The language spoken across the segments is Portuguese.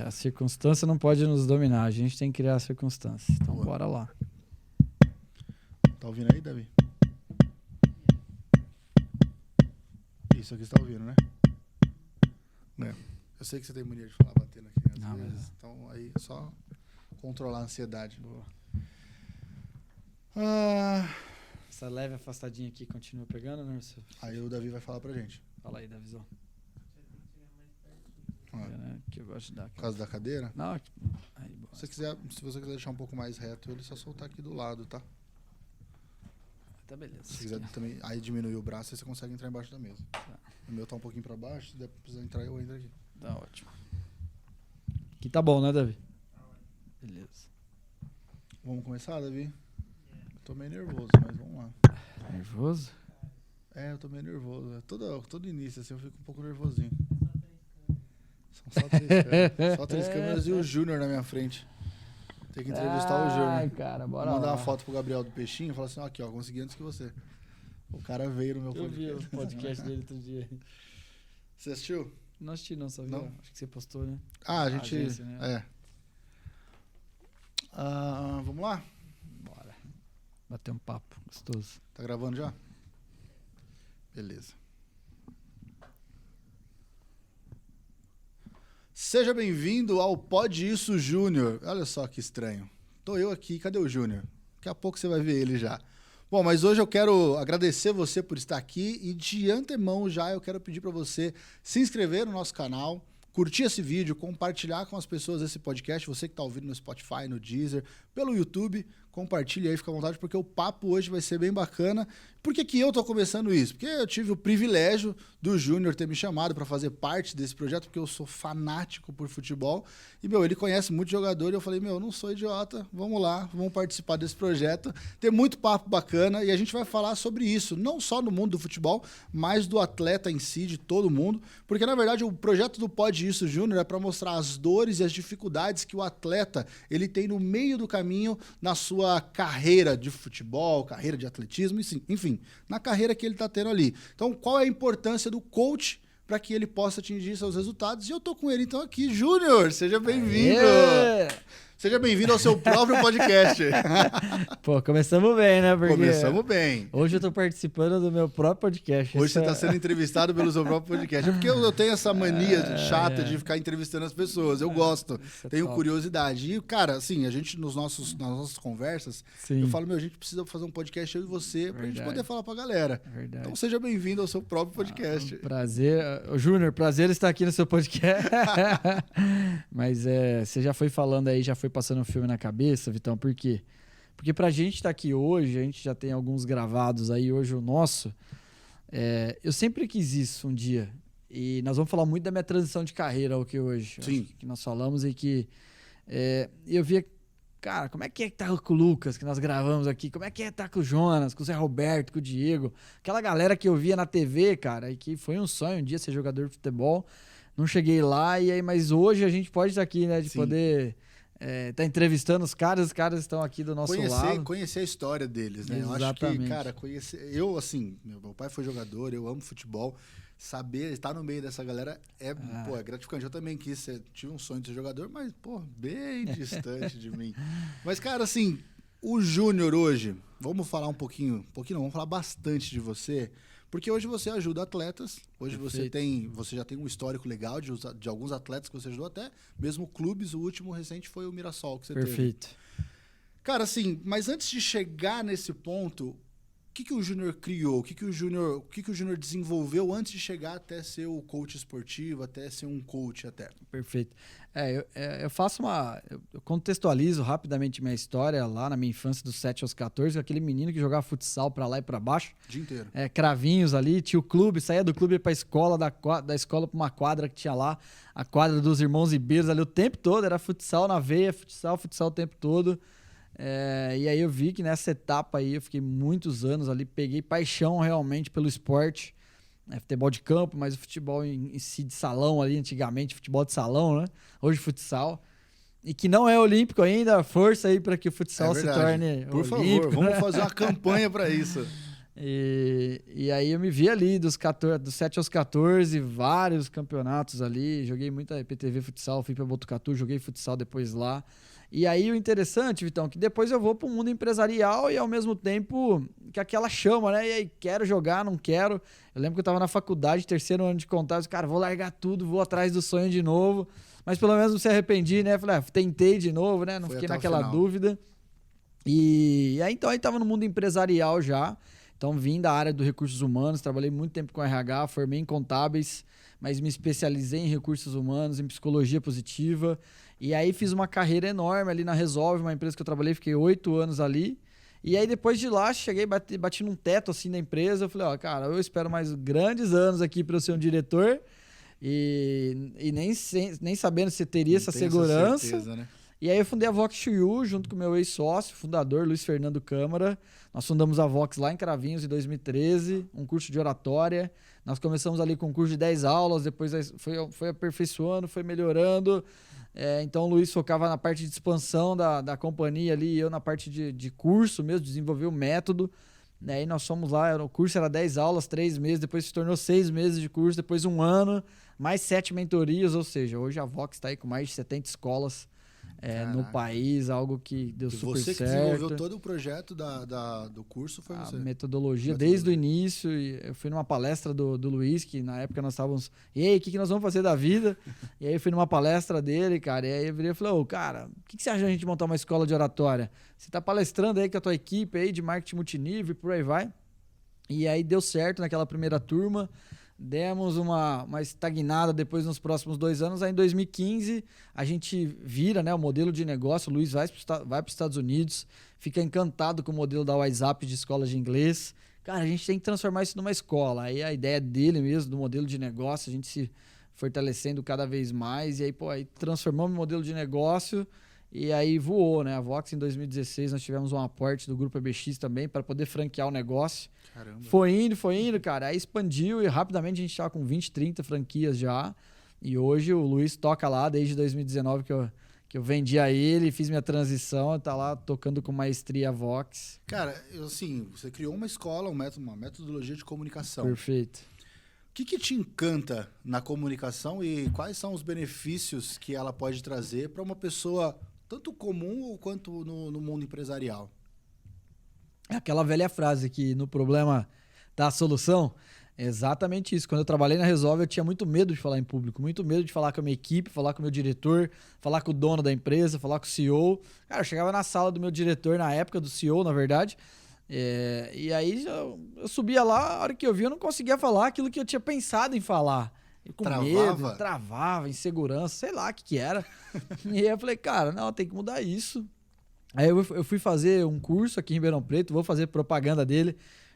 A circunstância não pode nos dominar, a gente tem que criar a circunstância. Então, Boa. bora lá. Tá ouvindo aí, Davi? Isso aqui você tá ouvindo, né? É. Eu sei que você tem mania de falar batendo aqui às Não, vezes. mas... Então, aí é só controlar a ansiedade. Boa. Ah, Essa leve afastadinha aqui continua pegando, né? aí o Davi vai falar pra gente. Fala aí, Davizão. Ah, Né? Que eu gosto de dar. por causa da cadeira? Não, aqui. Aí, boa. Se você quiser deixar um pouco mais reto, ele só soltar aqui do lado, tá? Tá beleza. Se quiser também, aí diminuir o braço, aí você consegue entrar embaixo da mesa. Tá. O meu tá um pouquinho pra baixo, se der pra precisar entrar, eu entro aqui. Tá ótimo. Aqui tá bom, né, Davi? Beleza. Vamos começar, Davi? Eu tô meio nervoso, mas vamos lá. Tá nervoso? É, eu tô meio nervoso. Todo início, assim, eu fico um pouco nervosinho. São só 3 câmeras. Só 3 câmeras e o Júnior na minha frente. Tem que entrevistar o Júnior. Ai, cara, bora Vou mandar lá. uma foto pro Gabriel do Peixinho e falar assim, ó, aqui, ó, consegui antes que você. O cara veio no meu Eu vi podcast. o podcast dele outro dia. Você assistiu? Não assisti não, só vi. Não? Acho que você postou, né? Ah, a gente... agência, né? É. Vamos lá? Bora. Bater um papo gostoso. Tá gravando já? Beleza. Seja bem-vindo ao Pode Isso Júnior. Olha só que estranho. Tô eu aqui, cadê o Júnior? Daqui a pouco você vai ver ele já. Bom, mas hoje eu quero agradecer você por estar aqui e de antemão já eu quero pedir para você se inscrever no nosso canal, curtir esse vídeo, compartilhar com as pessoas esse podcast, você que está ouvindo no Spotify, no Deezer, pelo YouTube, compartilha aí, fica à vontade, porque o papo hoje vai ser bem bacana. Por que eu tô começando isso? Porque eu tive o privilégio do Júnior ter me chamado para fazer parte desse projeto, porque eu sou fanático por futebol. E, ele conhece muito jogador e eu falei, eu não sou idiota, vamos lá, vamos participar desse projeto. Tem muito papo bacana e a gente vai falar sobre isso, não só no mundo do futebol, mas do atleta em si, de todo mundo. Porque, na verdade, o projeto do Pode Isso Júnior é para mostrar as dores e as dificuldades que o atleta ele tem no meio do caminho na sua carreira de futebol, carreira de atletismo, enfim, na carreira que ele está tendo ali. Então, qual é a importância do coach para que ele possa atingir seus resultados? E eu tô com ele, então, aqui. Júnior, seja bem-vindo! Seja bem-vindo ao seu próprio podcast. Pô, começamos bem, né? Porque Começamos bem. hoje eu tô participando do meu próprio podcast. Hoje você está sendo entrevistado pelo seu próprio podcast. É porque eu tenho essa mania chata de ficar entrevistando as pessoas. Eu gosto, tenho curiosidade. E, cara, assim, a gente, nas nossas conversas, Sim. eu falo, a gente precisa fazer um podcast eu e você, pra gente poder falar pra galera. Verdade. Então seja bem-vindo ao seu próprio podcast. Prazer. Júnior, prazer estar aqui no seu podcast. Mas você já foi falando aí, já foi passando um filme na cabeça, Vitão, por quê? Porque pra gente estar aqui hoje, a gente já tem alguns gravados aí, hoje o nosso, eu sempre quis isso um dia, e nós vamos falar muito da minha transição de carreira aqui hoje. Sim. Que nós falamos e que eu via, cara, como é que tá com o Lucas, que nós gravamos aqui, como é que tá com o Jonas, com o Zé Roberto, com o Diego, aquela galera que eu via na TV, cara, e que foi um sonho um dia ser jogador de futebol, não cheguei lá, e aí, mas hoje a gente pode estar aqui, né, de Sim. poder... tá entrevistando os caras estão aqui do nosso lado. Conhecer a história deles, né? Exatamente. Eu acho que, cara, eu, assim, meu pai foi jogador, eu amo futebol. Saber estar no meio dessa galera é gratificante. Eu também tive um sonho de ser jogador, mas, bem distante de mim. Mas, cara, assim, o Júnior hoje, vamos falar vamos falar bastante de você, porque hoje você ajuda atletas, hoje você já tem um histórico legal de alguns atletas que você ajudou, até mesmo clubes, o último recente foi o Mirassol que você teve. Perfeito. Cara, assim, mas antes de chegar nesse ponto, o que o Júnior criou? O que o Júnior desenvolveu antes de chegar até ser o coach esportivo, até ser um coach até? Perfeito. Eu faço eu contextualizo rapidamente minha história lá na minha infância dos 7 aos 14, aquele menino que jogava futsal pra lá e pra baixo. O dia inteiro. Cravinhos ali, tinha o clube, saía do clube pra escola, da escola pra uma quadra que tinha lá, a quadra dos irmãos Ibeiros ali o tempo todo, era futsal na veia, futsal o tempo todo. E aí eu vi que nessa etapa aí eu fiquei muitos anos ali, peguei paixão realmente pelo esporte, futebol de campo, mas o futebol em si de salão ali, antigamente futebol de salão, né? Hoje futsal, e que não é olímpico ainda, força aí para que o futsal se torne Por olímpico. favor, vamos fazer uma campanha para isso. E aí eu me vi ali dos 7 aos 14, vários campeonatos ali. Joguei muita IPTV futsal, fui pra Botucatu, joguei futsal depois lá. E aí o interessante, Vitão, que depois eu vou pro mundo empresarial e ao mesmo tempo que aquela chama, né? E aí, quero jogar, não quero. Eu lembro que eu tava na faculdade, terceiro ano de contábeis, cara, vou largar tudo, vou atrás do sonho de novo. Mas pelo menos não se arrependi, né? Falei, tentei de novo, né? Não fiquei naquela dúvida. E aí então aí tava no mundo empresarial já. Então vim da área dos recursos humanos, trabalhei muito tempo com RH, formei em contábeis, mas me especializei em recursos humanos, em psicologia positiva. E aí fiz uma carreira enorme ali na Resolve, uma empresa que eu trabalhei, fiquei 8 anos ali. E aí depois de lá, cheguei, bati num teto assim da empresa, eu falei, cara, eu espero mais grandes anos aqui para eu ser um diretor. E nem sabendo se teria essa segurança. Essa certeza, né? E aí eu fundei a Vox to You junto com o meu ex-sócio, fundador, Luiz Fernando Câmara. Nós fundamos a Vox lá em Cravinhos em 2013, um curso de oratória. Nós começamos ali com um curso de 10 aulas, depois foi aperfeiçoando, foi melhorando. Então o Luiz focava na parte de expansão da companhia ali, e eu na parte de curso mesmo, desenvolver o método. Aí nós fomos lá, o curso era 10 aulas, 3 meses, depois se tornou 6 meses de curso, depois 1 ano, mais 7 mentorias, ou seja, hoje a Vox está aí com mais de 70 escolas no país, algo que deu super certo. Você que desenvolveu todo o projeto do curso foi você? A metodologia desde o início. Eu fui numa palestra do Luiz, que na época nós estávamos... E aí, o que nós vamos fazer da vida? E aí eu fui numa palestra dele, cara, e aí eu virei e falei, cara, o que você acha de a gente montar uma escola de oratória? Você tá palestrando aí com a tua equipe aí de marketing multinível e por aí vai. E aí deu certo naquela primeira turma. Demos uma estagnada depois nos próximos 2 anos. Aí em 2015 a gente vira, né, o modelo de negócio. O Luiz vai para os Estados Unidos, fica encantado com o modelo da WhatsApp de escolas de inglês. Cara, a gente tem que transformar isso numa escola. Aí a ideia dele mesmo, do modelo de negócio, a gente se fortalecendo cada vez mais. E aí transformamos o modelo de negócio e aí voou, né? A Vox em 2016 nós tivemos um aporte do Grupo EBX também para poder franquear o negócio. Caramba. Foi indo, cara. Aí expandiu e rapidamente a gente estava com 20, 30 franquias já. E hoje o Luiz toca lá desde 2019 que eu vendi a ele, fiz minha transição, tá lá tocando com maestria a Vox. Cara, você criou uma escola, uma metodologia de comunicação. Perfeito. O que te encanta na comunicação e quais são os benefícios que ela pode trazer para uma pessoa tanto comum quanto no mundo empresarial? É aquela velha frase que no problema tá a solução. É exatamente isso. Quando eu trabalhei na Resolve, eu tinha muito medo de falar em público, muito medo de falar com a minha equipe, falar com o meu diretor, falar com o dono da empresa, falar com o CEO. Cara, eu chegava na sala do meu diretor, na época do CEO, na verdade, e aí eu subia lá, a hora que eu vi, eu não conseguia falar aquilo que eu tinha pensado em falar. Com medo, travava, insegurança, sei lá o que era. E aí eu falei, cara, não, tem que mudar isso. Aí eu fui fazer um curso aqui em Ribeirão Preto, vou fazer propaganda dele,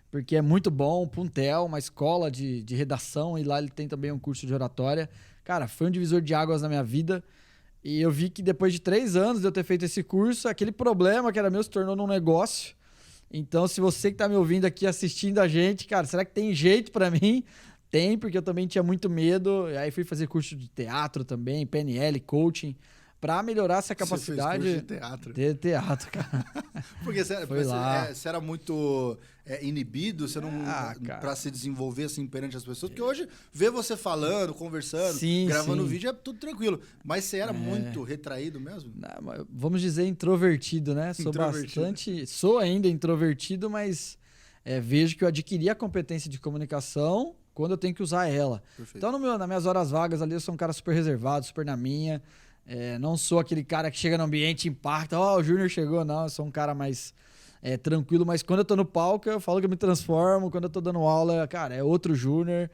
porque é muito bom, Puntel, uma escola de redação, e lá ele tem também um curso de oratória. Cara, foi um divisor de águas na minha vida. E eu vi que depois de 3 anos de eu ter feito esse curso, aquele problema que era meu se tornou num negócio. Então, se você que tá me ouvindo aqui, assistindo a gente, cara, será que tem jeito pra mim? Tem, porque eu também tinha muito medo. Aí fui fazer curso de teatro também, PNL, coaching, para melhorar essa capacidade. Você fez curso de teatro? De teatro, cara. Porque você era muito inibido, você não para se desenvolver assim perante as pessoas. Porque hoje, ver você falando, conversando, gravando vídeo é tudo tranquilo. Mas você era muito retraído mesmo? Não, vamos dizer introvertido, né? Sou ainda introvertido, mas vejo que eu adquiri a competência de comunicação quando eu tenho que usar ela. Perfeito. Então, nas minhas horas vagas ali, eu sou um cara super reservado, super na minha. Não sou aquele cara que chega no ambiente e impacta. O Júnior chegou, não. Eu sou um cara mais tranquilo. Mas quando eu tô no palco, eu falo que eu me transformo. Quando eu tô dando aula, cara, é outro Júnior.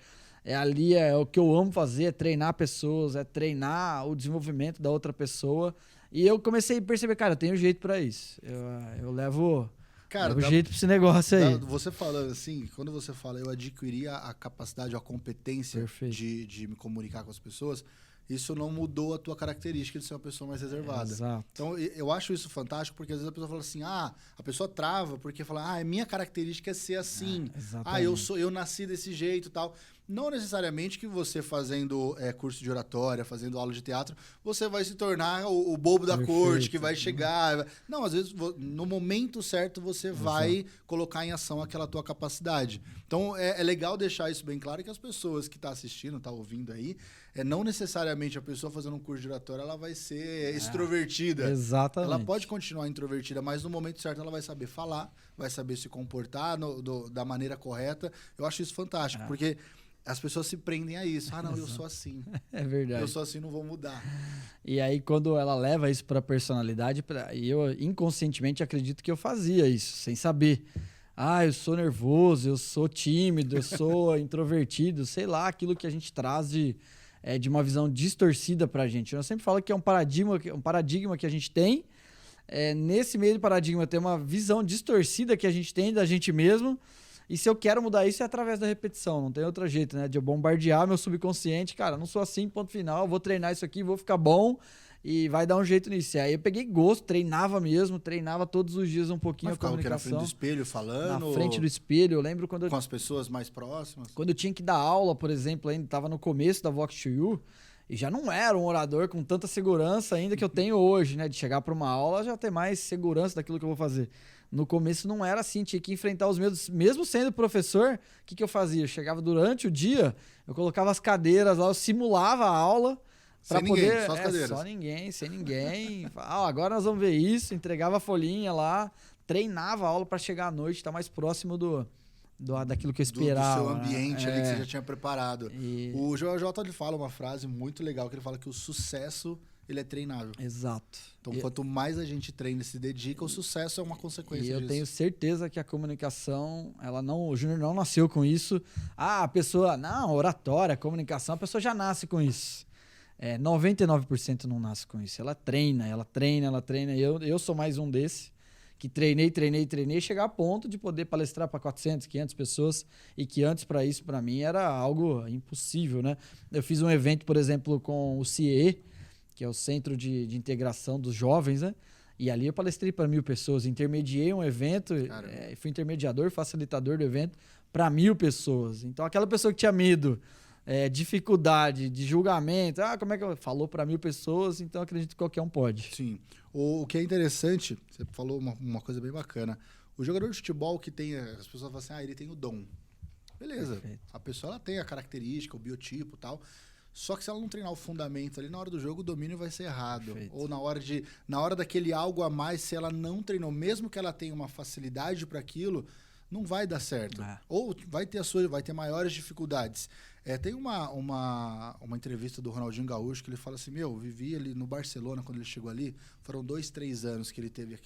Ali o que eu amo fazer, é treinar pessoas, é treinar o desenvolvimento da outra pessoa. E eu comecei a perceber, cara, eu tenho jeito pra isso. Eu levo... Cara, o jeito pra esse negócio aí. Você falando assim, quando você fala eu adquiri a capacidade, a competência de me comunicar com as pessoas, isso não mudou a tua característica de ser uma pessoa mais reservada. Exato. Então, eu acho isso fantástico, porque às vezes a pessoa fala assim, a pessoa trava, porque fala, minha característica é ser assim. Eu nasci desse jeito e tal. Não necessariamente que você fazendo curso de oratória, fazendo aula de teatro, você vai se tornar o bobo da corte, que vai chegar. Não, às vezes, no momento certo, você vai colocar em ação aquela tua capacidade. Então, é legal deixar isso bem claro, que as pessoas que estão assistindo, estão ouvindo aí, não necessariamente a pessoa fazendo um curso de oratória, ela vai ser extrovertida. Exatamente. Ela pode continuar introvertida, mas no momento certo ela vai saber falar, vai saber se comportar da maneira correta. Eu acho isso fantástico, porque as pessoas se prendem a isso. Ah, não, eu sou assim. É verdade. Eu sou assim, não vou mudar. E aí, quando ela leva isso para a personalidade, e eu inconscientemente acredito que eu fazia isso, sem saber. Ah, eu sou nervoso, eu sou tímido, eu sou introvertido, sei lá, aquilo que a gente traz de uma visão distorcida pra gente. Eu sempre falo que é um paradigma que a gente tem. Nesse meio do paradigma tem uma visão distorcida que a gente tem da gente mesmo. E se eu quero mudar isso é através da repetição, não tem outro jeito, né? De eu bombardear meu subconsciente, cara, não sou assim, ponto final, vou treinar isso aqui, vou ficar bom e vai dar um jeito nisso. E aí eu peguei gosto, treinava todos os dias um pouquinho a comunicação. Na frente do espelho falando? Na frente do espelho, eu lembro quando com as pessoas mais próximas? Quando eu tinha que dar aula, por exemplo, ainda estava no começo da Vox to You, e já não era um orador com tanta segurança ainda que eu tenho hoje, né? De chegar para uma aula já ter mais segurança daquilo que eu vou fazer. No começo não era assim, tinha que enfrentar os medos. Mesmo sendo professor, o que eu fazia? Eu chegava durante o dia, eu colocava as cadeiras lá, eu simulava a aula para poder... Só as cadeiras. Só sem ninguém. Agora nós vamos ver isso, entregava a folhinha lá, treinava a aula para chegar à noite, estar mais próximo daquilo que eu esperava. Do seu ambiente ali que você já tinha preparado. E... O Joel J. ele fala uma frase muito legal, que ele fala que o sucesso... ele é treinável. Exato. Então, quanto mais a gente treina e se dedica, o sucesso é uma consequência disso. E eu tenho certeza que a comunicação, o Júnior não nasceu com isso. A pessoa, oratória, comunicação, a pessoa já nasce com isso. 99% não nasce com isso. Ela treina. Eu sou mais um desse, que treinei, chegar a ponto de poder palestrar para 400, 500 pessoas, e que antes para mim era algo impossível, né? Eu fiz um evento, por exemplo, com o CIE, que é o Centro de Integração dos Jovens, né? E ali eu palestrei para 1.000 pessoas, intermediei um evento, fui intermediador, facilitador do evento para 1.000 pessoas. Então, aquela pessoa que tinha medo, dificuldade, de julgamento, como é que falou para 1.000 pessoas, então acredito que qualquer um pode. Sim. O que é interessante, você falou uma coisa bem bacana, o jogador de futebol que tem, as pessoas falam assim, ele tem o dom. Beleza, perfeito. A pessoa ela tem a característica, o biotipo e tal. Só que se ela não treinar o fundamento ali, na hora do jogo, o domínio vai ser errado. Perfeito. Ou na hora daquele algo a mais, se ela não treinou, mesmo que ela tenha uma facilidade para aquilo, não vai dar certo. Ou vai ter maiores dificuldades. Tem uma entrevista do Ronaldinho Gaúcho que ele fala assim, vivi ali no Barcelona quando ele chegou ali, foram 2, 3 anos que ele teve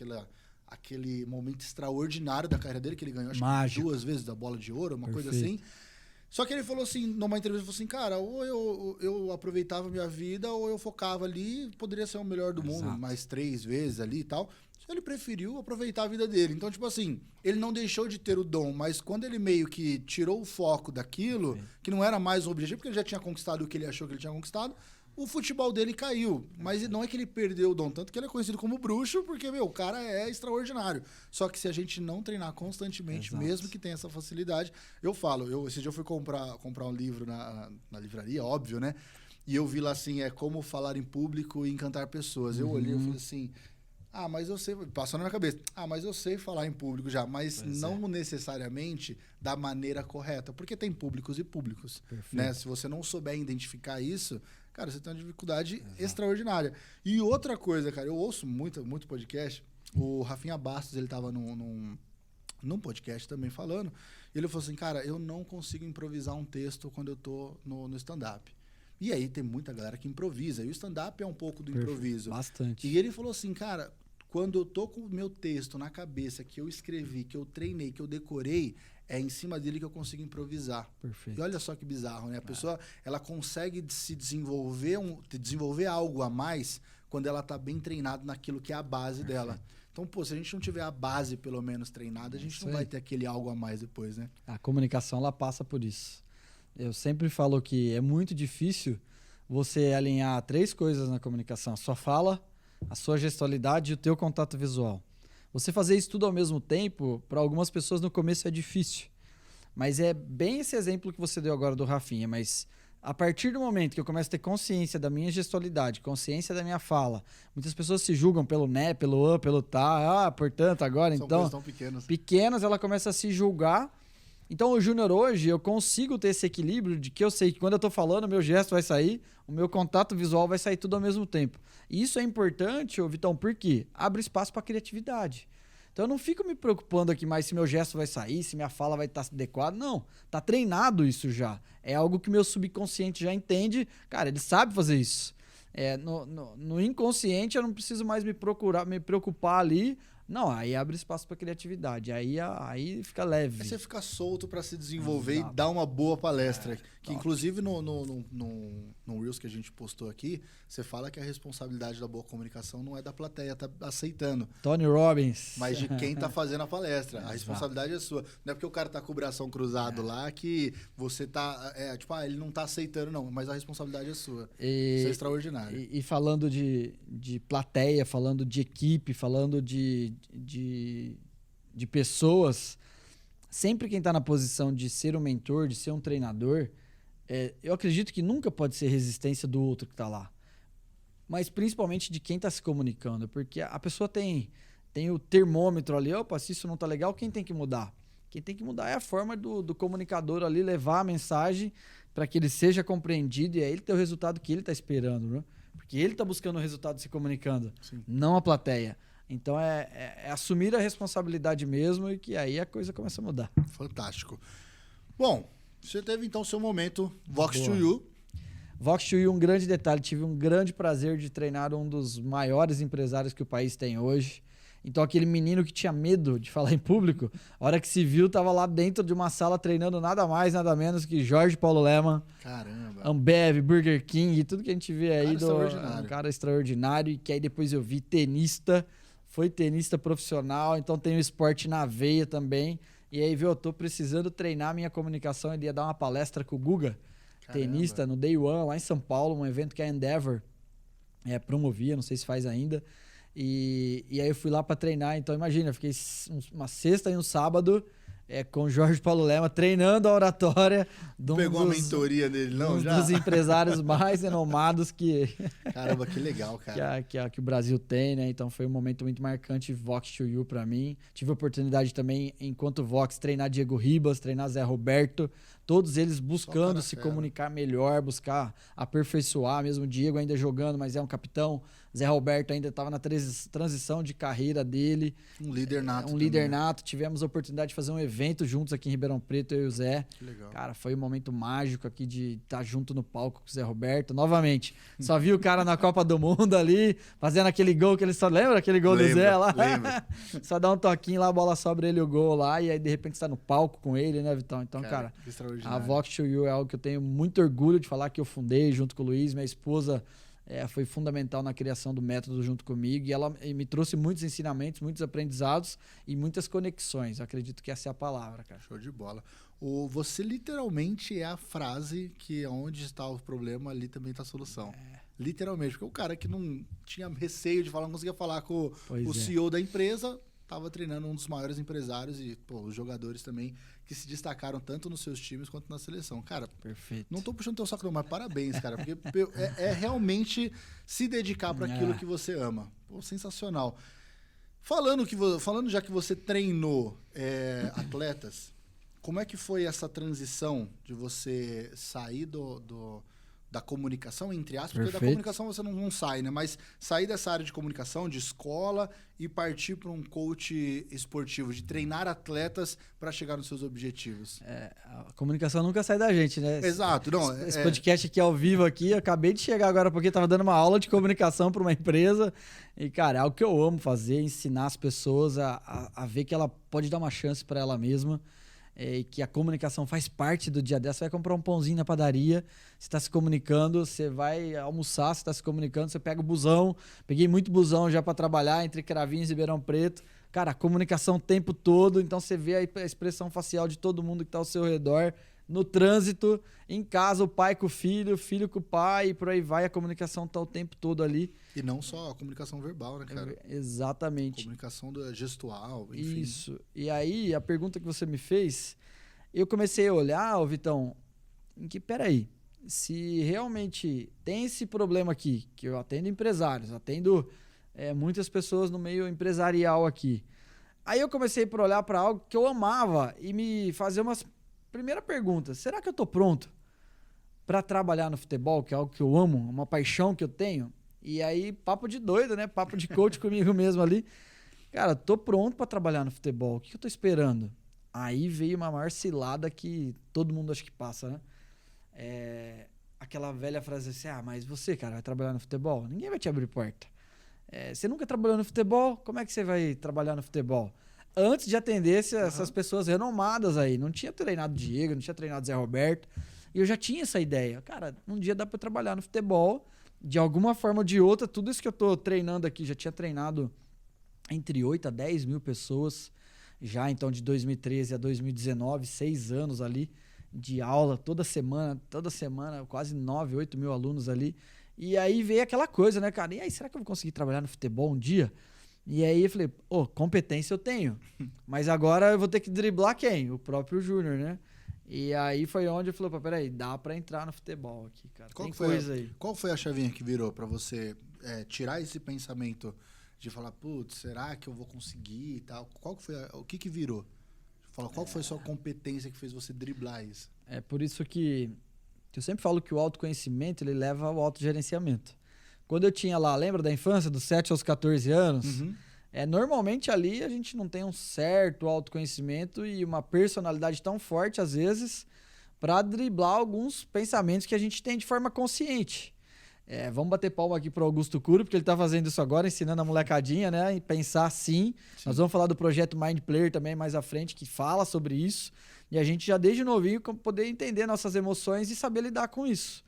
aquele momento extraordinário da carreira dele, que ele ganhou acho que 2 vezes da bola de ouro, uma coisa assim. Só que ele falou assim, numa entrevista, ele falou assim, cara, ou eu aproveitava a minha vida, ou eu focava ali, poderia ser o melhor do mundo, mais 3 vezes ali e tal. Ele preferiu aproveitar a vida dele. Então, tipo assim, ele não deixou de ter o dom, mas quando ele meio que tirou o foco daquilo, que não era mais um objetivo, porque ele já tinha conquistado o que ele achou que ele tinha conquistado, o futebol dele caiu. Mas não é que ele perdeu o dom, tanto que ele é conhecido como bruxo, porque, o cara é extraordinário. Só que se a gente não treinar constantemente, mesmo que tenha essa facilidade... Eu falo, esse dia eu fui comprar um livro na livraria, óbvio, né? E eu vi lá assim, como falar em público e encantar pessoas. Eu olhei e falei assim... mas eu sei... Passou na minha cabeça. Mas eu sei falar em público já, mas não necessariamente da maneira correta. Porque tem públicos e públicos. Né? Se você não souber identificar isso... Cara, você tem uma dificuldade extraordinária. E outra coisa, cara, eu ouço muito podcast. O Rafinha Bastos, ele tava num podcast também falando. E ele falou assim, cara, eu não consigo improvisar um texto quando eu tô no stand-up. E aí tem muita galera que improvisa. E o stand-up é um pouco do improviso. Bastante. E ele falou assim, cara, quando eu tô com o meu texto na cabeça, que eu escrevi, que eu treinei, que eu decorei... É em cima dele que eu consigo improvisar. Perfeito. E olha só que bizarro, né? A pessoa, ela consegue se desenvolver algo a mais quando ela tá bem treinada naquilo que é a base dela. Então, se a gente não tiver a base, pelo menos, treinada, a gente não vai ter aquele algo a mais depois, né? A comunicação, ela passa por isso. Eu sempre falo que é muito difícil você alinhar 3 coisas na comunicação. A sua fala, a sua gestualidade e o teu contato visual. Você fazer isso tudo ao mesmo tempo, para algumas pessoas no começo é difícil. Mas é bem esse exemplo que você deu agora do Rafinha, mas a partir do momento que eu começo a ter consciência da minha gestualidade, consciência da minha fala, muitas pessoas se julgam pelo né, pelo pelo tá, portanto, agora, São então... coisas tão pequenas. Pequenas, ela começa a se julgar. Então, o Júnior hoje, eu consigo ter esse equilíbrio de que eu sei que quando eu tô falando, o meu gesto vai sair, o meu contato visual vai sair tudo ao mesmo tempo. E isso é importante, ô Vitão, porque abre espaço para criatividade. Então, eu não fico me preocupando aqui mais se meu gesto vai sair, se minha fala vai estar adequada. Não, tá treinado isso já. É algo que meu subconsciente já entende. Cara, ele sabe fazer isso. No inconsciente, eu não preciso mais me preocupar ali. Não, aí abre espaço para criatividade. Aí fica leve. Aí você fica solto para se desenvolver Exato. e dar uma boa palestra. Que inclusive no Reels que a gente postou aqui, você fala que a responsabilidade da boa comunicação não é da plateia, tá aceitando. Tony Robbins. Mas de quem tá fazendo a palestra. A Exato. responsabilidade é sua. Não é porque o cara tá com o bração cruzado lá que você tá... ele não tá aceitando, não. Mas a responsabilidade é sua. Isso é extraordinário. E falando de plateia, falando de equipe, falando de pessoas, sempre quem tá na posição de ser um mentor, de ser um treinador, eu acredito que nunca pode ser resistência do outro que tá lá. Mas principalmente de quem tá se comunicando. Porque a pessoa tem o termômetro ali, opa, se isso não tá legal, quem tem que mudar? Quem tem que mudar é a forma do comunicador ali levar a mensagem para que ele seja compreendido e aí ele ter o resultado que ele tá esperando, né? Porque ele tá buscando o resultado se comunicando, Sim. não a plateia. Então é assumir a responsabilidade mesmo e que aí a coisa começa a mudar. Fantástico. Bom, você teve então seu momento Vox Boa. to You. Vox to You, um grande detalhe, tive um grande prazer de treinar um dos maiores empresários que o país tem hoje. Então aquele menino que tinha medo de falar em público, a hora que se viu, tava lá dentro de uma sala treinando nada mais, nada menos que Jorge Paulo Lemann. Caramba. Ambev, Burger King, tudo que a gente vê aí. Extraordinário. Um cara extraordinário. E que aí depois eu vi tenista, foi tenista profissional, então tem o esporte na veia também. E aí, viu, eu tô precisando treinar minha comunicação. Ele ia dar uma palestra com o Guga, tenista, no Day One, lá em São Paulo, um evento que a Endeavor promovia, não sei se faz ainda. E aí eu fui lá para treinar, então imagina, eu fiquei uma sexta e um sábado com o Jorge Paulo Lemann treinando a oratória. Pegou a mentoria dele, não? Um Já? dos empresários mais renomados que... Caramba, que legal, cara. que o Brasil tem, né? Então foi um momento muito marcante, Vox to You pra mim. Tive a oportunidade também, enquanto Vox, treinar Diego Ribas, treinar Zé Roberto, todos eles buscando se comunicar melhor, buscar aperfeiçoar, mesmo o Diego ainda jogando, mas é um capitão. Zé Roberto ainda estava na transição de carreira dele. Um líder nato. Um líder nato. Tivemos a oportunidade de fazer um evento juntos aqui em Ribeirão Preto, eu e o Zé. Que legal. Cara, foi um momento mágico aqui de estar junto no palco com o Zé Roberto. Novamente, só vi o cara na Copa do Mundo ali, fazendo aquele gol que ele só... Lembra aquele gol do Zé lá? Lembro. Só dá um toquinho lá, a bola sobra ele o gol lá, e aí de repente está no palco com ele, né, Vitão? Então, cara, a Vox to You é algo que eu tenho muito orgulho de falar que eu fundei junto com o Luiz, minha esposa... foi fundamental na criação do método junto comigo e ela me trouxe muitos ensinamentos, muitos aprendizados e muitas conexões. Acredito que essa é a palavra, cara. Show de bola. Você literalmente é a frase que onde está o problema, ali também está a solução. Literalmente, porque o cara que não tinha receio de falar, não conseguia falar com o CEO da empresa, estava treinando um dos maiores empresários e os jogadores também que se destacaram tanto nos seus times quanto na seleção. Cara, perfeito. Não tô puxando teu saco não, mas parabéns, cara, porque realmente se dedicar para aquilo que você ama. Pô, sensacional. Falando já que você treinou atletas, como é que foi essa transição de você sair da comunicação, entre aspas, porque da comunicação você não sai, né? Mas sair dessa área de comunicação, de escola, e partir para um coach esportivo, de treinar atletas para chegar nos seus objetivos. A comunicação nunca sai da gente, né? Exato. Não, esse podcast aqui ao vivo aqui, eu acabei de chegar agora porque estava dando uma aula de comunicação para uma empresa e, cara, é algo que eu amo fazer, ensinar as pessoas a ver que ela pode dar uma chance para ela mesma. E que a comunicação faz parte do dia dela. Você vai comprar um pãozinho na padaria, você está se comunicando, você vai almoçar, você está se comunicando, você pega o busão. Peguei muito busão já para trabalhar entre Cravinhos e Ribeirão Preto. Cara, a comunicação o tempo todo, então você vê a expressão facial de todo mundo que está ao seu redor. No trânsito, em casa, o pai com o filho com o pai, e por aí vai. A comunicação está o tempo todo ali. E não só a comunicação verbal, né, cara? Exatamente. Comunicação gestual, enfim. Isso. E aí, a pergunta que você me fez, Eu comecei a olhar, ô Vitão, em que, peraí, se realmente tem esse problema aqui, que eu atendo empresários, atendo muitas pessoas no meio empresarial aqui. Aí eu comecei por olhar para algo que eu amava e me fazer umas primeira pergunta, será que eu tô pronto para trabalhar no futebol, que é algo que eu amo, uma paixão que eu tenho? E aí, papo de doido, né? Papo de coach comigo mesmo ali. Cara, tô pronto para trabalhar no futebol, o que eu tô esperando? Aí veio uma maior cilada que todo mundo acha que passa, né? Aquela velha frase assim, mas você, cara, vai trabalhar no futebol? Ninguém vai te abrir porta. Você nunca trabalhou no futebol? Como é que você vai trabalhar no futebol? Antes de atender essas pessoas renomadas aí. Não tinha treinado Diego, não tinha treinado Zé Roberto. E eu já tinha essa ideia. Cara, um dia dá pra eu trabalhar no futebol, de alguma forma ou de outra. Tudo isso que eu tô treinando aqui, já tinha treinado entre 8 a 10 mil pessoas. Já, então, de 2013 a 2019, 6 anos ali de aula, toda semana, quase 9, 8 mil alunos ali. E aí veio aquela coisa, né, cara? E aí, será que eu vou conseguir trabalhar no futebol um dia? E aí eu falei, competência eu tenho. Mas agora eu vou ter que driblar quem? O próprio Júnior, né? E aí foi onde eu falei, peraí, dá pra entrar no futebol aqui, cara. Tem coisa aí. Qual foi a chavinha que virou pra você tirar esse pensamento de falar, putz, será que eu vou conseguir e tal? O que virou? Qual foi a sua competência que fez você driblar isso? É por isso que eu sempre falo que o autoconhecimento, ele leva ao autogerenciamento. Quando eu tinha lá, lembra da infância, dos 7 aos 14 anos? Uhum. Normalmente ali a gente não tem um certo autoconhecimento e uma personalidade tão forte, às vezes, para driblar alguns pensamentos que a gente tem de forma consciente. Vamos bater palma aqui para o Augusto Cury, porque ele está fazendo isso agora, ensinando a molecadinha, né? E pensar sim. Nós vamos falar do projeto Mind Player também mais à frente, que fala sobre isso. E a gente já desde novinho poder entender nossas emoções e saber lidar com isso.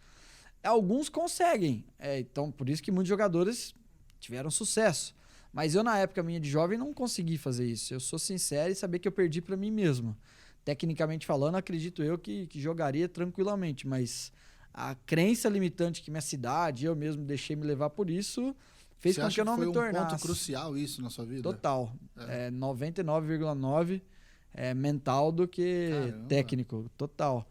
Alguns conseguem. Então, por isso que muitos jogadores tiveram sucesso. Mas eu, na época minha de jovem, não consegui fazer isso. Eu sou sincero e saber que eu perdi para mim mesmo. Tecnicamente falando, acredito eu que jogaria tranquilamente, mas a crença limitante que minha cidade, eu mesmo deixei me levar por isso, fez com que eu não me tornasse. Foi um ponto crucial isso na sua vida? Total. 99,9% mental do que técnico. Total.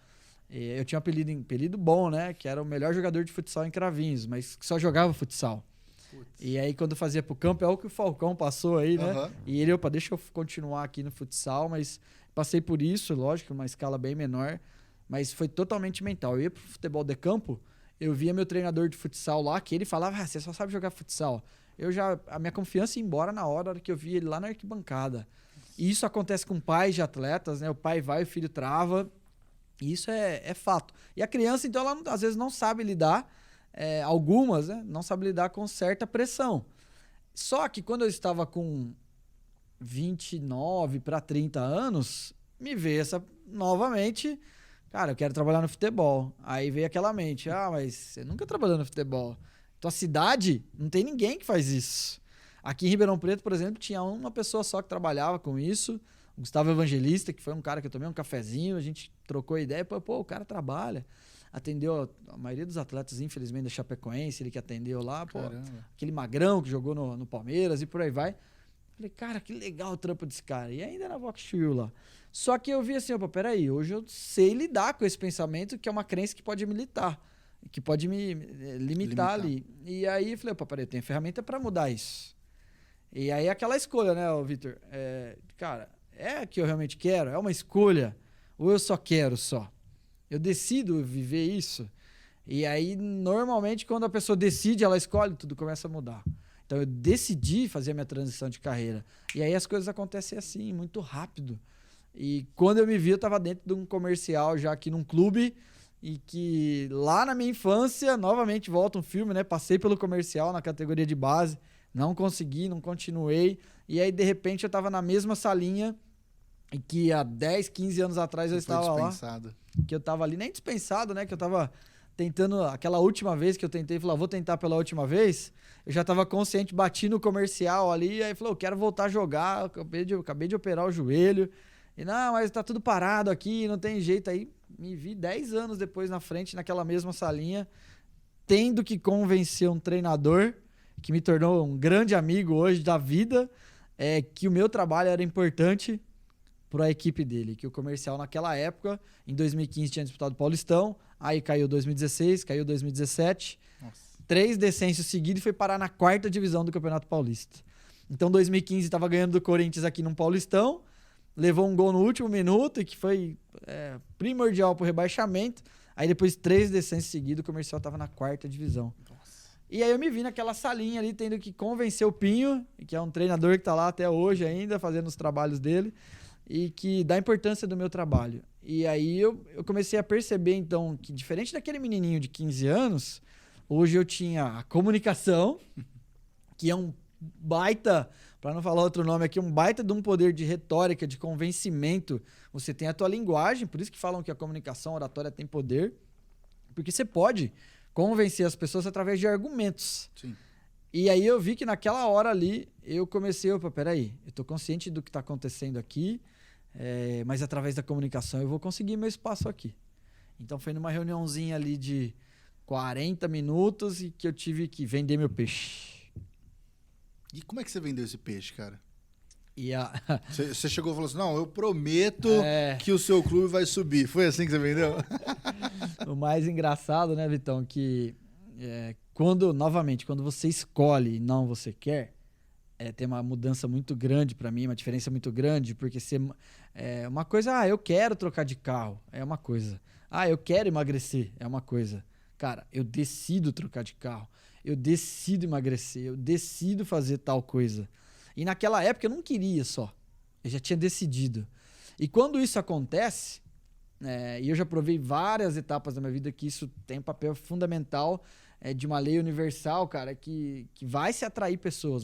Eu tinha um apelido bom, né? Que era o melhor jogador de futsal em Cravinhos, mas que só jogava futsal. Putz. E aí, quando eu fazia pro campo, é o que o Falcão passou aí, né? E ele, deixa eu continuar aqui no futsal, mas passei por isso, lógico, uma escala bem menor, mas foi totalmente mental. Eu ia pro futebol de campo, eu via meu treinador de futsal lá, que ele falava, você só sabe jogar futsal. A minha confiança ia embora na hora que eu via ele lá na arquibancada. E isso acontece com pais de atletas, né? O pai vai, o filho trava. E isso é fato. E a criança, então, ela às vezes não sabe lidar, algumas, né? Não sabe lidar com certa pressão. Só que quando eu estava com 29 para 30 anos, me veio essa novamente, cara, eu quero trabalhar no futebol. Aí veio aquela mente, mas você nunca trabalhou no futebol. Tua cidade, não tem ninguém que faz isso. Aqui em Ribeirão Preto, por exemplo, tinha uma pessoa só que trabalhava com isso, o Gustavo Evangelista, que foi um cara que eu tomei um cafezinho, a gente trocou ideia, o cara trabalha. Atendeu a maioria dos atletas, infelizmente, da Chapecoense, ele que atendeu lá, aquele magrão que jogou no Palmeiras e por aí vai. Falei, cara, que legal o trampo desse cara. E ainda na Vox Shield lá. Só que eu vi assim, peraí, hoje eu sei lidar com esse pensamento, que é uma crença que pode me limitar, que pode me limitar ali. E aí eu falei, peraí, eu tenho ferramenta para mudar isso. E aí aquela escolha, né, Vitor? Cara, é que eu realmente quero? É uma escolha? Ou eu só quero só? Eu decido viver isso? E aí, normalmente, quando a pessoa decide, ela escolhe, tudo começa a mudar. Então, eu decidi fazer a minha transição de carreira. E aí as coisas acontecem assim, muito rápido. E quando eu me vi, eu estava dentro de um comercial já aqui num clube, e que lá na minha infância, novamente volta um filme, né? Passei pelo comercial na categoria de base, não consegui, não continuei. E aí, de repente, eu estava na mesma salinha e que há 10, 15 anos atrás eu estava lá. Que eu estava ali, nem dispensado, né? Que eu estava tentando, aquela última vez que eu tentei, falei, vou tentar pela última vez. Eu já estava consciente, bati no comercial ali, aí falou, eu quero voltar a jogar, acabei de operar o joelho. E não, mas tá tudo parado aqui, não tem jeito. Aí me vi 10 anos depois na frente, naquela mesma salinha, tendo que convencer um treinador que me tornou um grande amigo hoje da vida, que o meu trabalho era importante para a equipe dele, que o Comercial naquela época, em 2015 tinha disputado o Paulistão, aí caiu 2016, caiu 2017, 3 descensos seguidos e foi parar na 4ª divisão do Campeonato Paulista. Então 2015 estava ganhando do Corinthians aqui num Paulistão, levou um gol no último minuto e que foi primordial para o rebaixamento, aí depois 3 descensos seguidos o Comercial estava na 4ª divisão. E aí eu me vi naquela salinha ali, tendo que convencer o Pinho, que é um treinador que tá lá até hoje ainda, fazendo os trabalhos dele, e que dá importância do meu trabalho. E aí eu comecei a perceber, então, que diferente daquele menininho de 15 anos, hoje eu tinha a comunicação, que é um baita, para não falar outro nome aqui, um baita de um poder de retórica, de convencimento. Você tem a tua linguagem, por isso que falam que a comunicação, a oratória tem poder, porque você pode convencer as pessoas através de argumentos. Sim. E aí eu vi que naquela hora ali, eu comecei, peraí, eu tô consciente do que tá acontecendo aqui, mas através da comunicação eu vou conseguir meu espaço aqui. Então foi numa reuniãozinha ali de 40 minutos e que eu tive que vender meu peixe. E como é que você vendeu esse peixe, cara? E Você chegou e falou assim, não, eu prometo que o seu clube vai subir. Foi assim que você vendeu? O mais engraçado, né, Vitão, que quando você escolhe e não você quer, tem uma mudança muito grande pra mim, uma diferença muito grande, porque uma coisa, eu quero trocar de carro, é uma coisa. Eu quero emagrecer, é uma coisa. Cara, eu decido trocar de carro, eu decido emagrecer, eu decido fazer tal coisa. E naquela época eu não queria só, eu já tinha decidido. E quando isso acontece, e eu já provei várias etapas da minha vida que isso tem um papel fundamental de uma lei universal, cara, que vai atrair pessoas,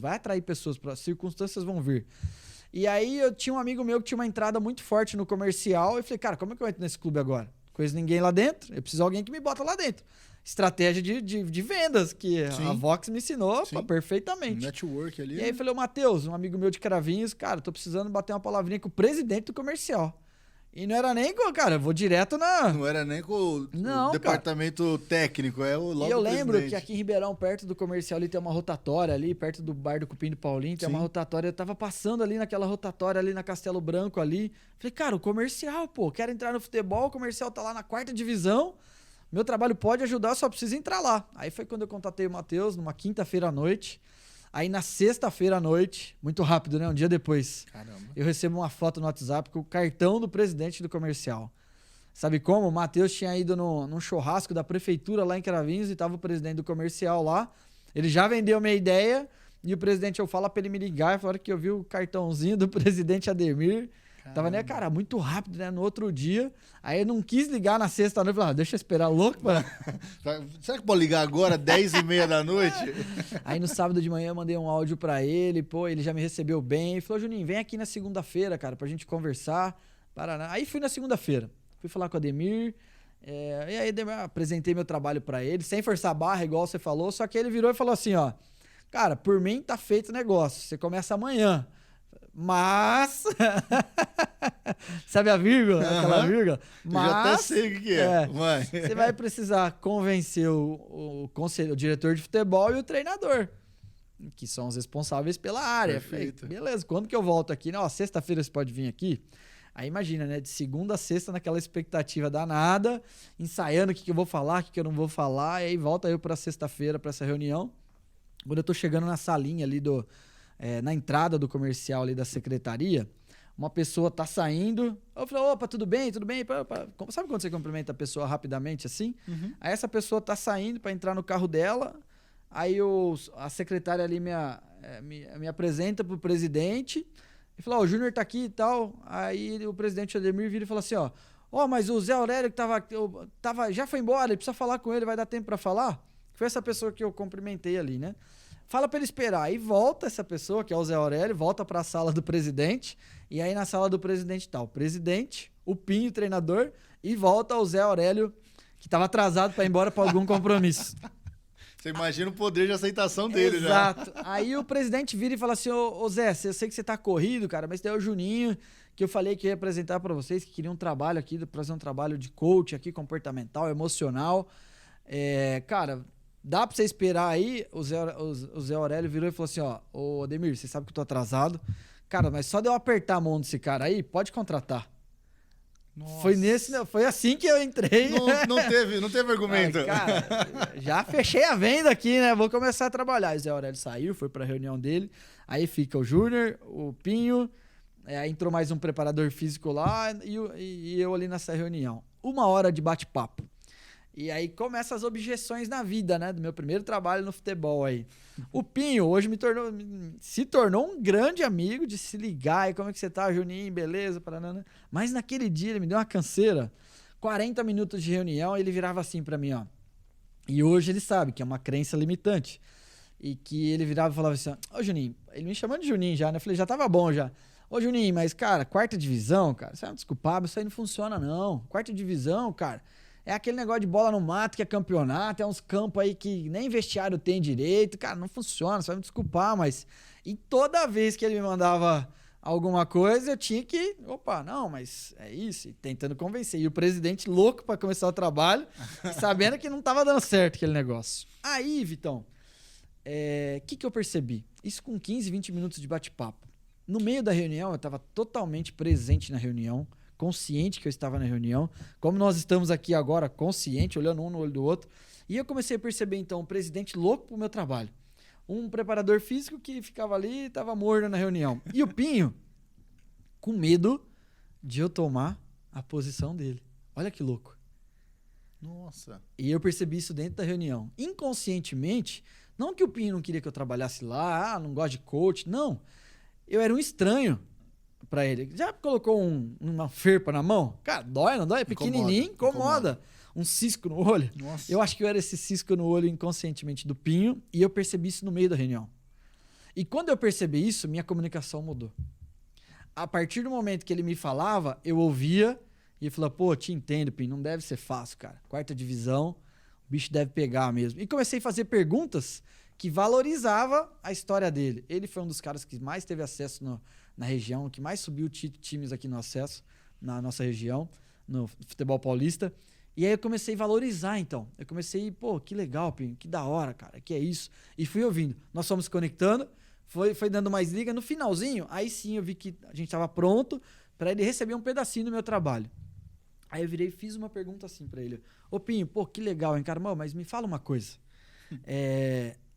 as circunstâncias vão vir. E aí eu tinha um amigo meu que tinha uma entrada muito forte no Comercial, e falei, cara, como é que eu entro nesse clube agora? Conheço ninguém lá dentro, eu preciso de alguém que me bota lá dentro. Estratégia de vendas, que a Vox me ensinou perfeitamente. Network ali. E aí eu falei, Matheus, um amigo meu de Cravinhos, cara, tô precisando bater uma palavrinha com o presidente do Comercial. E não era nem com, cara, eu vou direto na... Não era nem com o departamento técnico, logo E eu lembro que aqui em Ribeirão, perto do Comercial, ali tem uma rotatória ali, perto do bar do Cupim do Paulinho, tem uma rotatória. Eu tava passando ali naquela rotatória ali na Castelo Branco ali. Falei, cara, o Comercial, quero entrar no futebol, o Comercial tá lá na 4ª divisão. Meu trabalho pode ajudar, só preciso entrar lá. Aí foi quando eu contatei o Matheus, numa quinta-feira à noite. Aí na sexta-feira à noite, muito rápido, né? Um dia depois, eu recebo uma foto no WhatsApp com o cartão do presidente do Comercial. Sabe como? O Matheus tinha ido num churrasco da prefeitura lá em Cravinhos e tava o presidente do Comercial lá. Ele já vendeu minha ideia e o presidente, eu falo pra ele me ligar. Foi a hora que eu vi o cartãozinho do presidente Ademir. Tava, né, cara, muito rápido, né? No outro dia. Aí eu não quis ligar na sexta-noite. Falei, deixa eu esperar louco. Será que pode ligar agora, 10h30 da noite? Aí no sábado de manhã eu mandei um áudio pra ele. Ele já me recebeu bem. Ele falou, Juninho, vem aqui na segunda-feira, cara, pra gente conversar. Paraná. Aí fui na segunda-feira. Fui falar com o Ademir. E aí apresentei meu trabalho pra ele, sem forçar a barra, igual você falou. Só que ele virou e falou assim, cara, por mim tá feito o negócio. Você começa amanhã. Mas... Sabe a vírgula? Aquela vírgula? Mas... Eu já até sei o que é. Você vai precisar convencer o diretor de futebol e o treinador, que são os responsáveis pela área. Falei, beleza, quando que eu volto aqui? Sexta-feira você pode vir aqui? Aí imagina, né? De segunda a sexta naquela expectativa danada, ensaiando o que eu vou falar, o que eu não vou falar. E aí volta eu pra sexta-feira pra essa reunião. Quando eu tô chegando na salinha ali na entrada do Comercial ali da secretaria, uma pessoa tá saindo, eu falei, opa, tudo bem? Sabe quando você cumprimenta a pessoa rapidamente assim? Uhum. Aí essa pessoa tá saindo para entrar no carro dela, aí a secretária ali me apresenta pro presidente, e falou, o Júnior tá aqui e tal, aí o presidente Ademir vira e fala assim, mas o Zé Aurélio que já foi embora, ele precisa falar com ele, vai dar tempo para falar? Foi essa pessoa que eu cumprimentei ali, né? Fala pra ele esperar. Aí volta essa pessoa, que é o Zé Aurélio, volta pra sala do presidente. E aí na sala do presidente tá o presidente, o Pinho, o treinador, e volta o Zé Aurélio, que tava atrasado pra ir embora pra algum compromisso. Você imagina o poder de aceitação dele. Exato. Aí o presidente vira e fala assim, ô Zé, eu sei que você tá corrido, cara, mas tem o Juninho, que eu falei que ia apresentar pra vocês, que queria um trabalho aqui, fazer um trabalho de coach aqui, comportamental, emocional. Cara... Dá pra você esperar aí? O Zé Aurélio virou e falou assim, ô Ademir, você sabe que eu tô atrasado. Cara, mas só de eu apertar a mão desse cara aí, pode contratar. Nossa. Foi assim que eu entrei. Não teve argumento. Ai, cara, já fechei a venda aqui, né? Vou começar a trabalhar. O Zé Aurélio saiu, foi pra reunião dele. Aí fica o Júnior, o Pinho, aí entrou mais um preparador físico lá e eu ali nessa reunião. 1 hora de bate-papo. E aí começam as objeções na vida, né? Do meu primeiro trabalho no futebol aí. O Pinho hoje se tornou um grande amigo de se ligar. E como é que você tá, Juninho? Beleza? Paranana. Mas naquele dia ele me deu uma canseira. 40 minutos de reunião, ele virava assim pra mim, ó. E hoje ele sabe que é uma crença limitante. E que ele virava e falava assim, ô Juninho, ele me chamando de Juninho já, né? Eu falei, já tava bom já. Ô Juninho, mas cara, 4ª divisão, cara, você é um desculpável, isso aí não funciona não. 4ª divisão, cara, é aquele negócio de bola no mato que é campeonato, é uns campos aí que nem vestiário tem direito. Cara, não funciona, você vai me desculpar, mas... E toda vez que ele me mandava alguma coisa, eu tinha que... Opa, não, mas é isso. E tentando convencer. E o presidente louco pra começar o trabalho, sabendo que não tava dando certo aquele negócio. Aí, Vitão, que eu percebi? Isso com 15, 20 minutos de bate-papo. No meio da reunião, eu estava totalmente presente na reunião, consciente que eu estava na reunião, como nós estamos aqui agora, consciente, olhando um no olho do outro. E eu comecei a perceber, então, um presidente louco pro meu trabalho. Um preparador físico que ficava ali e estava morno na reunião. E o Pinho, com medo de eu tomar a posição dele. Olha que louco. Nossa. E eu percebi isso dentro da reunião. Inconscientemente, não que o Pinho não queria que eu trabalhasse lá, não gosta de coach, não. Eu era um estranho pra ele. Já colocou uma ferpa na mão? Cara, dói, não dói? É pequenininho, incomoda. Um cisco no olho. Nossa. Eu acho que eu era esse cisco no olho inconscientemente do Pinho e eu percebi isso no meio da reunião. E quando eu percebi isso, minha comunicação mudou. A partir do momento que ele me falava, eu ouvia e eu falava, pô, te entendo, Pinho, não deve ser fácil, cara. 4ª divisão, o bicho deve pegar mesmo. E comecei a fazer perguntas que valorizava a história dele. Ele foi um dos caras que mais teve acesso na região, que mais subiu times aqui no acesso, na nossa região, no futebol paulista. E aí eu comecei a valorizar, então. Eu comecei, pô, que legal, Pinho, que da hora, cara, que é isso. E fui ouvindo. Nós fomos conectando, foi dando mais liga. No finalzinho, aí sim eu vi que a gente estava pronto para ele receber um pedacinho do meu trabalho. Aí eu virei e fiz uma pergunta assim para ele. Ô, Pinho, pô, que legal, hein, cara? Mas me fala uma coisa.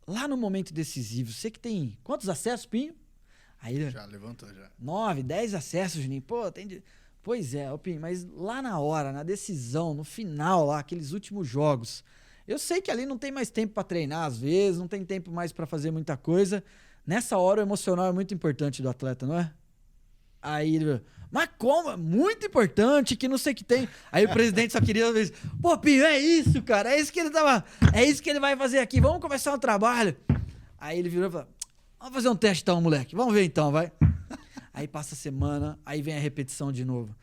Lá no momento decisivo, você que tem quantos acessos, Pinho? Aí ele, já levantou, já. 9, 10 acessos, Juninho. Pô, tem... Pois é, Pinho, mas lá na hora, na decisão, no final, lá, aqueles últimos jogos, eu sei que ali não tem mais tempo pra treinar às vezes, não tem tempo mais pra fazer muita coisa. Nessa hora o emocional é muito importante do atleta, não é? Aí ele, mas como? Muito importante, que não sei o que tem. Aí o presidente só queria, pô, Pinho, é isso, cara, é isso que ele vai fazer aqui, vamos começar um trabalho. Aí ele virou e falou, vamos fazer um teste então, moleque, vamos ver então, vai. Aí passa a semana, aí vem a repetição de novo.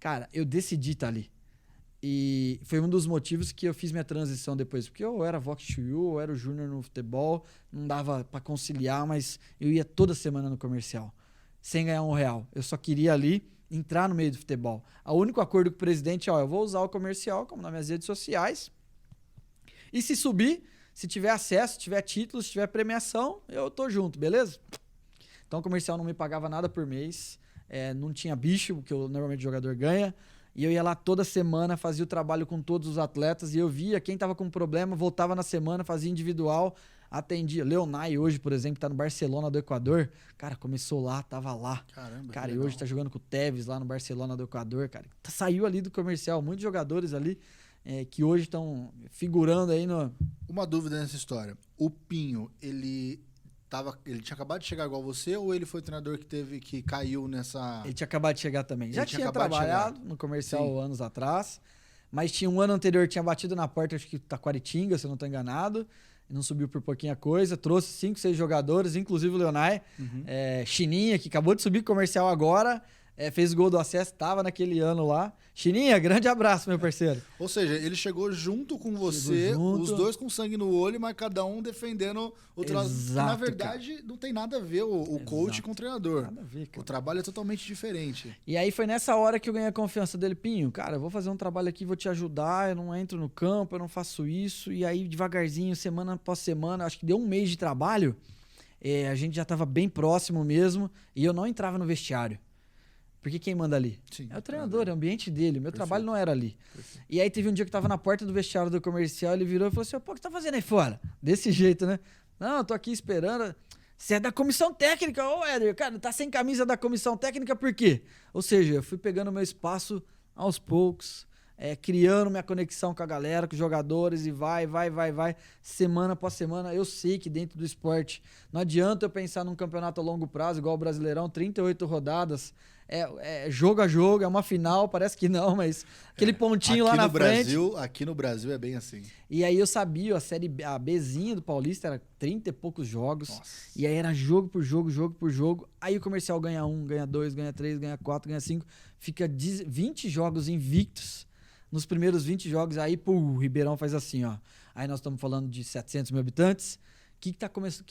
Cara, eu decidi estar ali. E foi um dos motivos que eu fiz minha transição depois. Porque eu era Vox to You, eu era o Júnior no futebol, não dava pra conciliar, mas eu ia toda semana no comercial, sem ganhar R$1. Eu só queria ali entrar no meio do futebol. O único acordo com o presidente é, eu vou usar o comercial, como nas minhas redes sociais, e se subir, se tiver acesso, se tiver título, se tiver premiação, eu tô junto, beleza? Então o comercial não me pagava nada por mês, não tinha bicho, que normalmente o jogador ganha, e eu ia lá toda semana, fazia o trabalho com todos os atletas, e eu via quem tava com problema, voltava na semana, fazia individual, atendia. Leonai hoje, por exemplo, tá no Barcelona do Equador, cara, começou lá, tava lá. Caramba, cara, e hoje tá jogando com o Tevez lá no Barcelona do Equador, cara. Saiu ali do comercial, muitos jogadores ali que hoje estão figurando aí no... Uma dúvida nessa história, o Pinho, ele tinha acabado de chegar igual você ou ele foi o treinador que caiu nessa... Ele tinha acabado de chegar também. Já tinha trabalhado no comercial Sim. anos atrás, mas tinha um ano anterior, tinha batido na porta, acho que Taquaritinga, se eu não estou enganado, não subiu por pouquinha coisa, trouxe 5, 6 jogadores, inclusive o Leonai, Chininha, que acabou de subir comercial agora, fez o gol do acesso, estava naquele ano lá. Chininha, grande abraço, meu parceiro. Ou seja, ele chegou junto com você, os dois com sangue no olho, mas cada um defendendo o outro lado. Na verdade, cara, não tem nada a ver o coach com o treinador. Nada a ver, cara. O trabalho é totalmente diferente. E aí foi nessa hora que eu ganhei a confiança dele. Pinho, cara, eu vou fazer um trabalho aqui, vou te ajudar, eu não entro no campo, eu não faço isso. E aí, devagarzinho, semana após semana, acho que deu um mês de trabalho, a gente já estava bem próximo mesmo, e eu não entrava no vestiário. Porque quem manda ali? Sim, É o treinador, é o ambiente dele. Meu trabalho não era ali. Perfeito. E aí teve um dia que eu tava na porta do vestiário do comercial, ele virou e falou assim, pô, o que você tá fazendo aí fora? Desse jeito, né? Não, eu tô aqui esperando. Você é da comissão técnica, ô Éder, cara, tá sem camisa da comissão técnica por quê? Ou seja, eu fui pegando meu espaço aos poucos, criando minha conexão com a galera, com os jogadores, e vai. Semana após semana, eu sei que dentro do esporte não adianta eu pensar num campeonato a longo prazo, igual o Brasileirão, 38 rodadas, jogo a jogo, é uma final, parece que não, mas aquele pontinho lá na frente. Aqui no Brasil é bem assim. E aí eu sabia, a Bzinha do Paulista era 30 e poucos jogos. Nossa. E aí era jogo por jogo. Aí o comercial ganha 1, ganha 2, ganha 3, ganha 4, ganha 5. Fica 20 jogos invictos. Nos primeiros 20 jogos, aí o Ribeirão faz assim, ó. Aí nós estamos falando de 700 mil habitantes. O que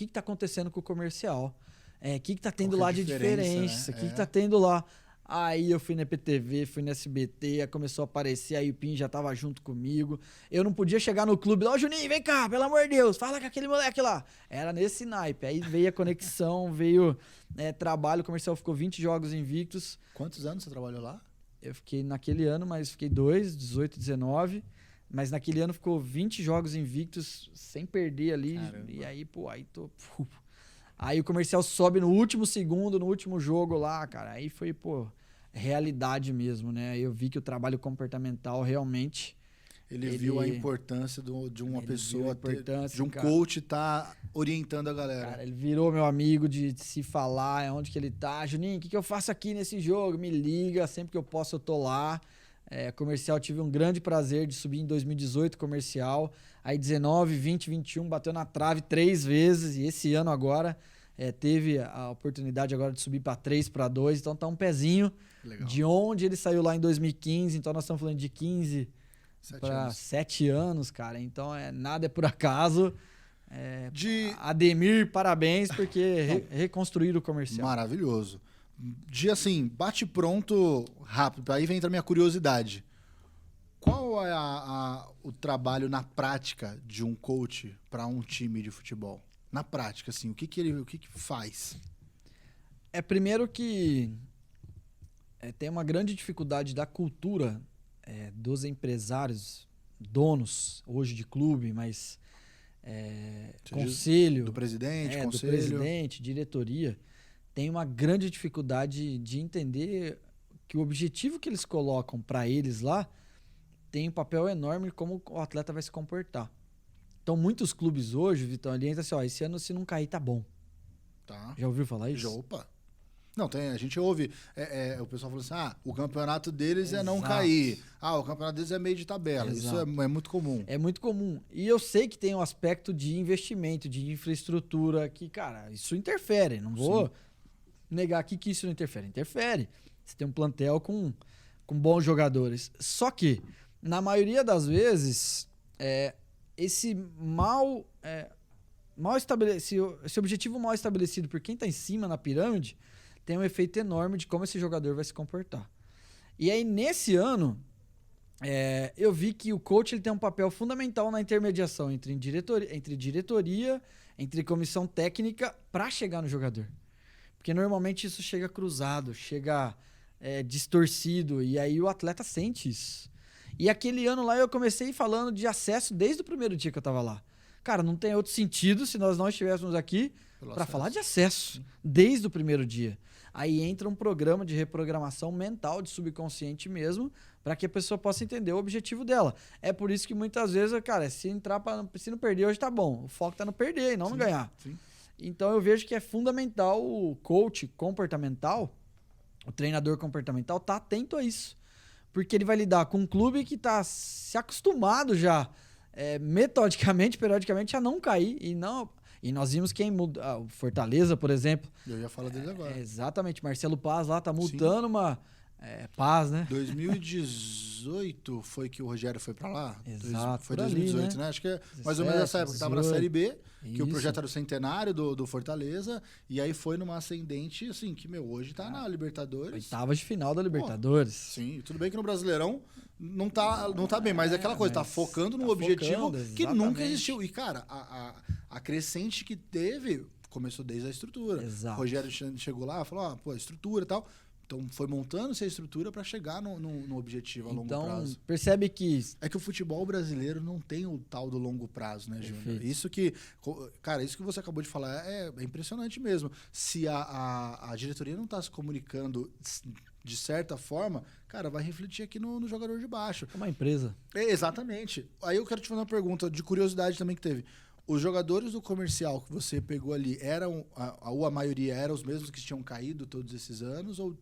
tá acontecendo com o comercial? O que tá tendo lá de diferença? O né? que tá tendo lá? Aí eu fui na EPTV, fui na SBT, aí começou a aparecer, aí o Pim já tava junto comigo. Eu não podia chegar no clube, ó, Juninho, vem cá, pelo amor de Deus, fala com aquele moleque lá. Era nesse naipe. Aí veio a conexão, veio trabalho, o comercial ficou 20 jogos invictos. Quantos anos você trabalhou lá? Eu fiquei naquele ano, mas fiquei 18, 19. Mas naquele ano ficou 20 jogos invictos, sem perder ali. Caramba. E aí, Aí o comercial sobe no último segundo, no último jogo lá, cara. Aí foi, realidade mesmo, né? Eu vi que o trabalho comportamental realmente... Ele viu a importância de uma pessoa, de um cara, coach tá orientando a galera. Cara, ele virou meu amigo de se falar, onde que ele tá. Juninho, o que eu faço aqui nesse jogo? Me liga, sempre que eu posso eu tô lá. Comercial, tive um grande prazer de subir em 2018, comercial. Aí 19, 20, 21, bateu na trave 3 vezes. E esse ano agora, teve a oportunidade agora de subir para 3, para 2. Então tá um pezinho. Legal. De onde ele saiu lá em 2015. Então nós estamos falando de 15 para 7 anos, cara. Então nada é por acaso. Ademir, parabéns, porque reconstruíram o comercial. Maravilhoso. De assim, bate pronto rápido. Aí vem a minha curiosidade. Qual é o trabalho na prática de um coach para um time de futebol? Na prática, assim, o que que faz? Primeiro que tem uma grande dificuldade da cultura dos empresários, donos hoje de clube, mas conselho... Do presidente, conselho... Do presidente, diretoria... tem uma grande dificuldade de entender que o objetivo que eles colocam para eles lá tem um papel enorme como o atleta vai se comportar. Então, muitos clubes hoje, Vitão, ali entra assim, esse ano se não cair, tá bom. Tá. Já ouviu falar isso? Já, opa. Não, a gente ouve, o pessoal falando assim, o campeonato deles é não cair. O campeonato deles é meio de tabela. Exato. Isso é muito comum. É muito comum. E eu sei que tem um aspecto de investimento, de infraestrutura, que, cara, isso interfere. Não vou negar aqui que isso não interfere. Interfere. Você tem um plantel com bons jogadores. Só que, na maioria das vezes, esse esse objetivo mal estabelecido por quem está em cima na pirâmide tem um efeito enorme de como esse jogador vai se comportar. E aí, nesse ano, eu vi que o coach ele tem um papel fundamental na intermediação entre diretoria, entre comissão técnica, para chegar no jogador. Porque normalmente isso chega cruzado, chega distorcido, e aí o atleta sente isso. E aquele ano lá eu comecei falando de acesso desde o primeiro dia que eu estava lá. Cara, não tem outro sentido se nós não estivéssemos aqui para falar de acesso, desde o primeiro dia. Aí entra um programa de reprogramação mental, de subconsciente mesmo, para que a pessoa possa entender o objetivo dela. É por isso que muitas vezes, cara, se não perder hoje tá bom. O foco tá no perder e não no ganhar. Sim. Então eu vejo que é fundamental o coach comportamental, o treinador comportamental, tá atento a isso. Porque ele vai lidar com um clube que tá se acostumado já, metodicamente, periodicamente, a não cair. E nós vimos quem muda. O Fortaleza, por exemplo. Eu ia falar dele agora. Exatamente. Marcelo Paz lá tá multando uma... Paz, né? 2018 foi que o Rogério foi pra lá? Exato. Foi 2018, né? Acho que mais ou menos nessa época. 18, tava na Série B, que isso. o projeto era o centenário do Fortaleza. E aí foi numa ascendente, assim, que, hoje tá na Libertadores. Oitavas de final da Libertadores. Sim, tudo bem que no Brasileirão não tá bem, mas é aquela coisa, tá focando no objetivo que nunca existiu. E, cara, a crescente que teve começou desde a estrutura. Exato. O Rogério chegou lá e falou, pô, estrutura e tal. Então foi montando-se a estrutura para chegar no objetivo a longo prazo. Então, percebe que... É que o futebol brasileiro não tem o tal do longo prazo, né, Júnior? Isso que você acabou de falar é impressionante mesmo. Se a diretoria não está se comunicando de certa forma, cara, vai refletir aqui no jogador de baixo. É uma empresa. Exatamente. Aí eu quero te fazer uma pergunta de curiosidade também que teve. Os jogadores do comercial que você pegou ali, ou a maioria eram os mesmos que tinham caído todos esses anos, ou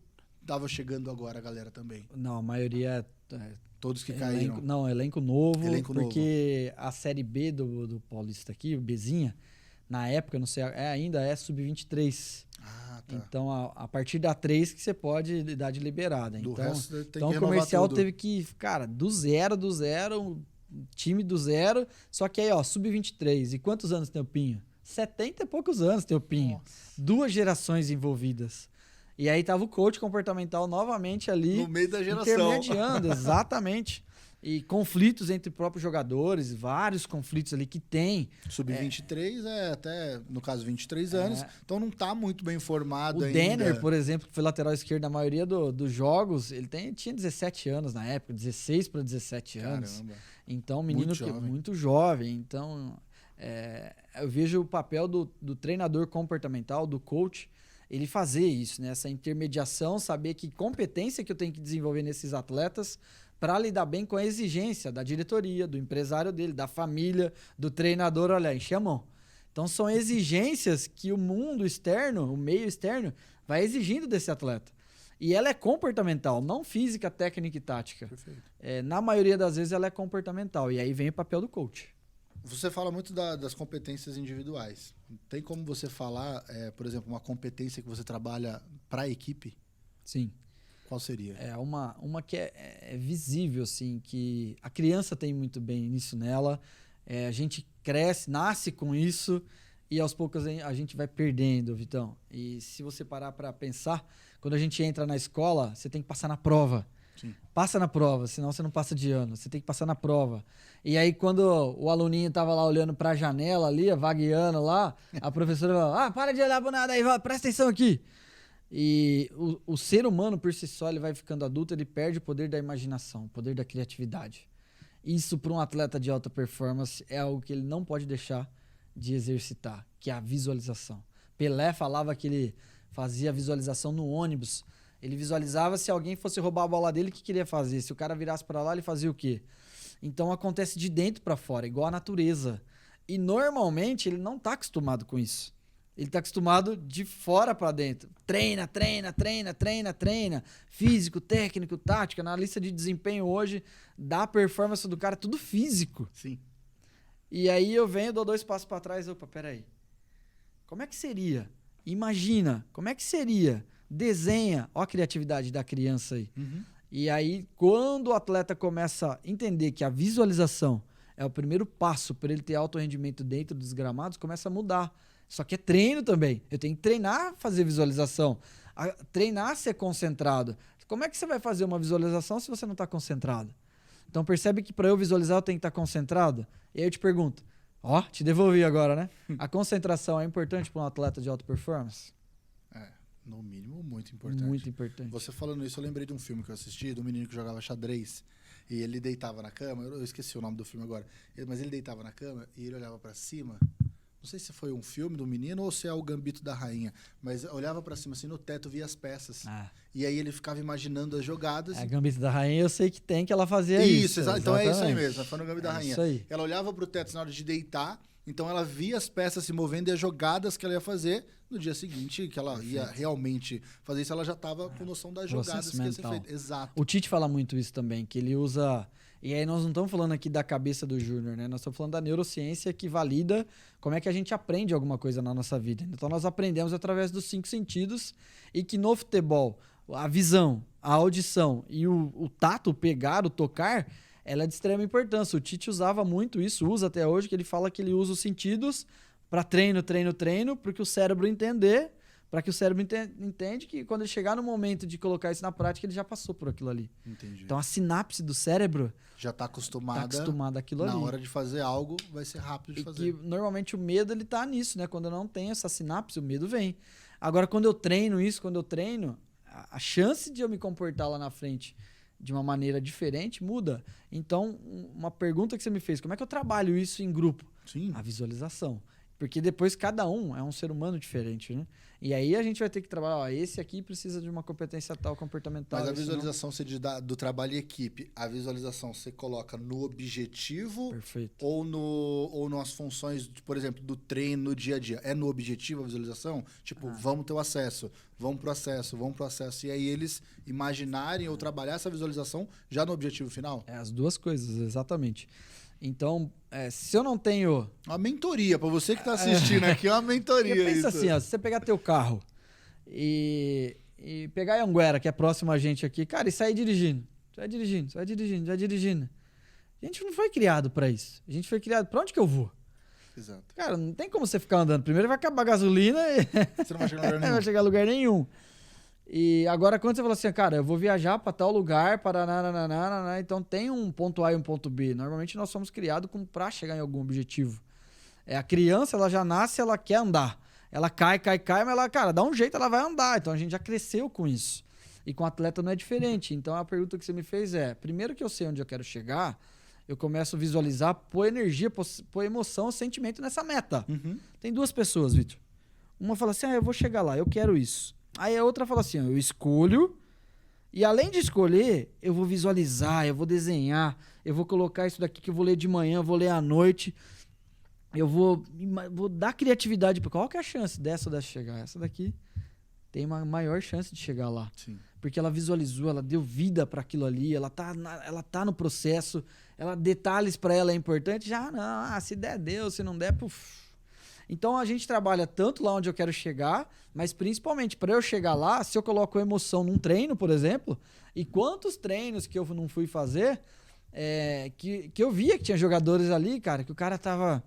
tava chegando agora a galera também? Não, a maioria... Todos que caíram. Não, elenco novo. Elenco porque a Série B do Paulista aqui, o Bzinha, na época, não sei, ainda é sub-23. Ah, tá. Então, a partir da 3 que você pode dar de liberada. Do então, resto tem então que o comercial tudo. teve que, cara, do zero, time do zero. Só que aí, ó, sub-23. E quantos anos tem o Pinho? 70 e poucos anos tem o Pinho. Nossa. 2 gerações envolvidas. E aí tava o coach comportamental novamente ali. No meio da geração. Intermediando, exatamente. E conflitos entre próprios jogadores, vários conflitos ali que tem. Sub-23 é até, no caso, 23 anos. Então não tá muito bem formado o ainda. O Denner, por exemplo, que foi lateral esquerdo na maioria dos jogos, ele tinha 17 anos na época, 16 para 17 anos. Caramba. Então, menino muito jovem. Então, eu vejo o papel do treinador comportamental, do coach, ele fazer isso, né? Essa intermediação, saber que competência que eu tenho que desenvolver nesses atletas para lidar bem com a exigência da diretoria, do empresário dele, da família, do treinador, olha, enche a mão. Então são exigências que o mundo externo, o meio externo, vai exigindo desse atleta. E ela é comportamental, não física, técnica e tática. Perfeito. Na maioria das vezes ela é comportamental, e aí vem o papel do coach. Você fala muito das competências individuais. Tem como você falar, por exemplo, uma competência que você trabalha para a equipe? Sim. Qual seria? É uma que é visível, assim, que a criança tem muito bem isso nela. A gente cresce, nasce com isso e aos poucos a gente vai perdendo, Vitão. E se você parar para pensar, quando a gente entra na escola, você tem que passar na prova. Sim. Passa na prova, senão você não passa de ano. Você tem que passar na prova. E aí, quando o aluninho tava lá olhando para a janela ali, vagueando lá, a professora falou, para de olhar para nada aí, presta atenção aqui. E o ser humano, por si só, ele vai ficando adulto, ele perde o poder da imaginação, o poder da criatividade. Isso, para um atleta de alta performance, é algo que ele não pode deixar de exercitar, que é a visualização. Pelé falava que ele fazia visualização no ônibus. Ele visualizava se alguém fosse roubar a bola dele, o que queria fazer? Se o cara virasse para lá, ele fazia o quê? Então acontece de dentro para fora, igual a natureza. E normalmente ele não está acostumado com isso. Ele está acostumado de fora para dentro. Treina. Físico, técnico, tática. Na lista de desempenho hoje, da performance do cara, tudo físico. Sim. E aí eu venho, dou 2 passos para trás. Opa, peraí. Como é que seria? Imagina, como é que seria? Desenha. Ó a criatividade da criança aí. Uhum. E aí, quando o atleta começa a entender que a visualização é o primeiro passo para ele ter alto rendimento dentro dos gramados, começa a mudar. Só que é treino também. Eu tenho que treinar, fazer visualização. Treinar, ser concentrado. Como é que você vai fazer uma visualização se você não está concentrado? Então percebe que para eu visualizar eu tenho que estar concentrado? E aí eu te pergunto, te devolvi agora, né? A concentração é importante para um atleta de alta performance? No mínimo, muito importante. Muito importante. Você falando isso, eu lembrei de um filme que eu assisti, do menino que jogava xadrez. E ele deitava na cama, eu esqueci o nome do filme agora, mas ele deitava na cama e ele olhava para cima. Não sei se foi um filme do menino ou se é o Gambito da Rainha, mas olhava para cima assim no teto, via as peças. E aí ele ficava imaginando as jogadas. A Gambito da Rainha eu sei que tem, que ela fazia isso. Isso, então é isso aí mesmo, foi no Gambito da Rainha. Isso aí. Ela olhava pro teto na hora de deitar, então ela via as peças se movendo e as jogadas que ela ia fazer. No dia seguinte, que ela ia realmente fazer isso, ela já estava com noção das jogadas que ia ser feita. Exato. O Tite fala muito isso também, que ele usa... E aí nós não estamos falando aqui da cabeça do Júnior, né? Nós estamos falando da neurociência que valida como é que a gente aprende alguma coisa na nossa vida. Então nós aprendemos através dos 5 sentidos e que no futebol, a visão, a audição e o tato, o pegar, o tocar, ela é de extrema importância. O Tite usava muito isso, usa até hoje, que ele fala que ele usa os sentidos para treino, porque o cérebro entender, para que o cérebro entende que quando ele chegar no momento de colocar isso na prática, ele já passou por aquilo ali. Entendi. Então a sinapse do cérebro já está acostumada àquilo ali. Na hora de fazer algo, vai ser rápido de fazer. E que normalmente o medo ele tá nisso, né? Quando eu não tenho essa sinapse, o medo vem. Agora, quando eu treino isso, a chance de eu me comportar lá na frente de uma maneira diferente muda. Então, uma pergunta que você me fez, como é que eu trabalho isso em grupo? Sim. A visualização. Porque depois cada um é um ser humano diferente, né? E aí a gente vai ter que trabalhar, ó, esse aqui precisa de uma competência tal, comportamental. Mas a visualização você diz do trabalho em equipe, a visualização você coloca no objetivo. Perfeito. Ou nas funções, por exemplo, do treino no dia a dia. É no objetivo a visualização? Tipo, vamos ter o acesso, vamos pro acesso. E aí eles imaginarem ou trabalhar essa visualização já no objetivo final? É as duas coisas, exatamente. Então, se eu não tenho... Uma mentoria, para você que está assistindo aqui, é uma mentoria. Porque pensa isso. assim, ó, se você pegar teu carro e pegar a Anguera, que é próximo a gente aqui, cara, e sair dirigindo. Você vai dirigindo. A gente não foi criado para isso. A gente foi criado... Para onde que eu vou? Exato. Cara, não tem como você ficar andando. Primeiro vai acabar a gasolina e... Você não vai chegar a lugar nenhum. Não vai chegar a lugar nenhum. E agora, quando você fala assim, cara, eu vou viajar para tal lugar, então tem um ponto A e um ponto B. Normalmente nós somos criados para chegar em algum objetivo. A criança, ela já nasce, ela quer andar. Ela cai, mas ela, cara, dá um jeito, ela vai andar. Então a gente já cresceu com isso. E com o atleta não é diferente. Então a pergunta que você me fez primeiro que eu sei onde eu quero chegar, eu começo a visualizar, pôr energia, pôr emoção, sentimento nessa meta. Uhum. Tem duas pessoas, Vitor. Uma fala assim, eu vou chegar lá, eu quero isso. Aí a outra fala assim, eu escolho, e além de escolher, eu vou visualizar, eu vou desenhar, eu vou colocar isso daqui que eu vou ler de manhã, eu vou ler à noite, eu vou dar criatividade. Qual que é a chance dessa ou dessa chegar? Essa daqui tem uma maior chance de chegar lá. Sim. Porque ela visualizou, ela deu vida para aquilo ali, ela tá no processo, detalhes para ela é importante, já não, se der, deu, se não der, puf. Então a gente trabalha tanto lá onde eu quero chegar, mas principalmente para eu chegar lá, se eu coloco emoção num treino, por exemplo, e quantos treinos que eu não fui fazer, que eu via que tinha jogadores ali, cara, que o cara tava,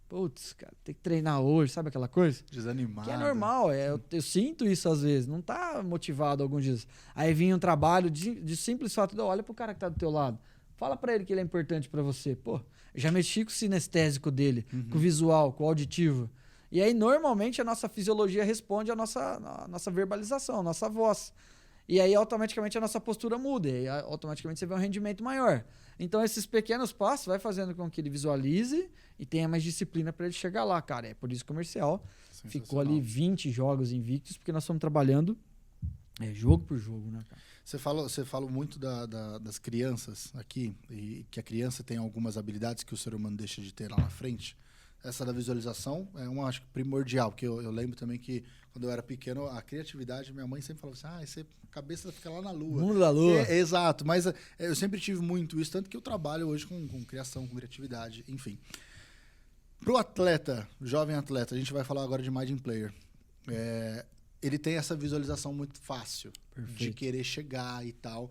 putz, cara, tem que treinar hoje, sabe aquela coisa? Desanimado. Que é normal, eu sinto isso às vezes, não tá motivado alguns dias. Aí vinha um trabalho de simples fato, olha pro cara que tá do teu lado, fala para ele que ele é importante para você, pô. Já mexi com o sinestésico dele, com o visual, com o auditivo. E aí, normalmente, a nossa fisiologia responde à nossa verbalização, à nossa voz. E aí, automaticamente, a nossa postura muda. E aí, automaticamente, você vê um rendimento maior. Então, esses pequenos passos vai fazendo com que ele visualize e tenha mais disciplina para ele chegar lá, cara. É por isso que o comercial ficou ali 20 jogos invictos, porque nós estamos trabalhando jogo por jogo, né, cara? Você fala muito das crianças aqui, e que a criança tem algumas habilidades que o ser humano deixa de ter lá na frente. Essa da visualização é uma, acho que, primordial, porque eu lembro também que quando eu era pequeno, a criatividade, minha mãe sempre falava assim, a cabeça fica lá na lua. Mundo da lua. Exato, mas eu sempre tive muito isso, tanto que eu trabalho hoje com criação, com criatividade, enfim. Pro atleta, jovem atleta, a gente vai falar agora de Mind Player. Ele tem essa visualização muito fácil. Perfeito. De querer chegar e tal.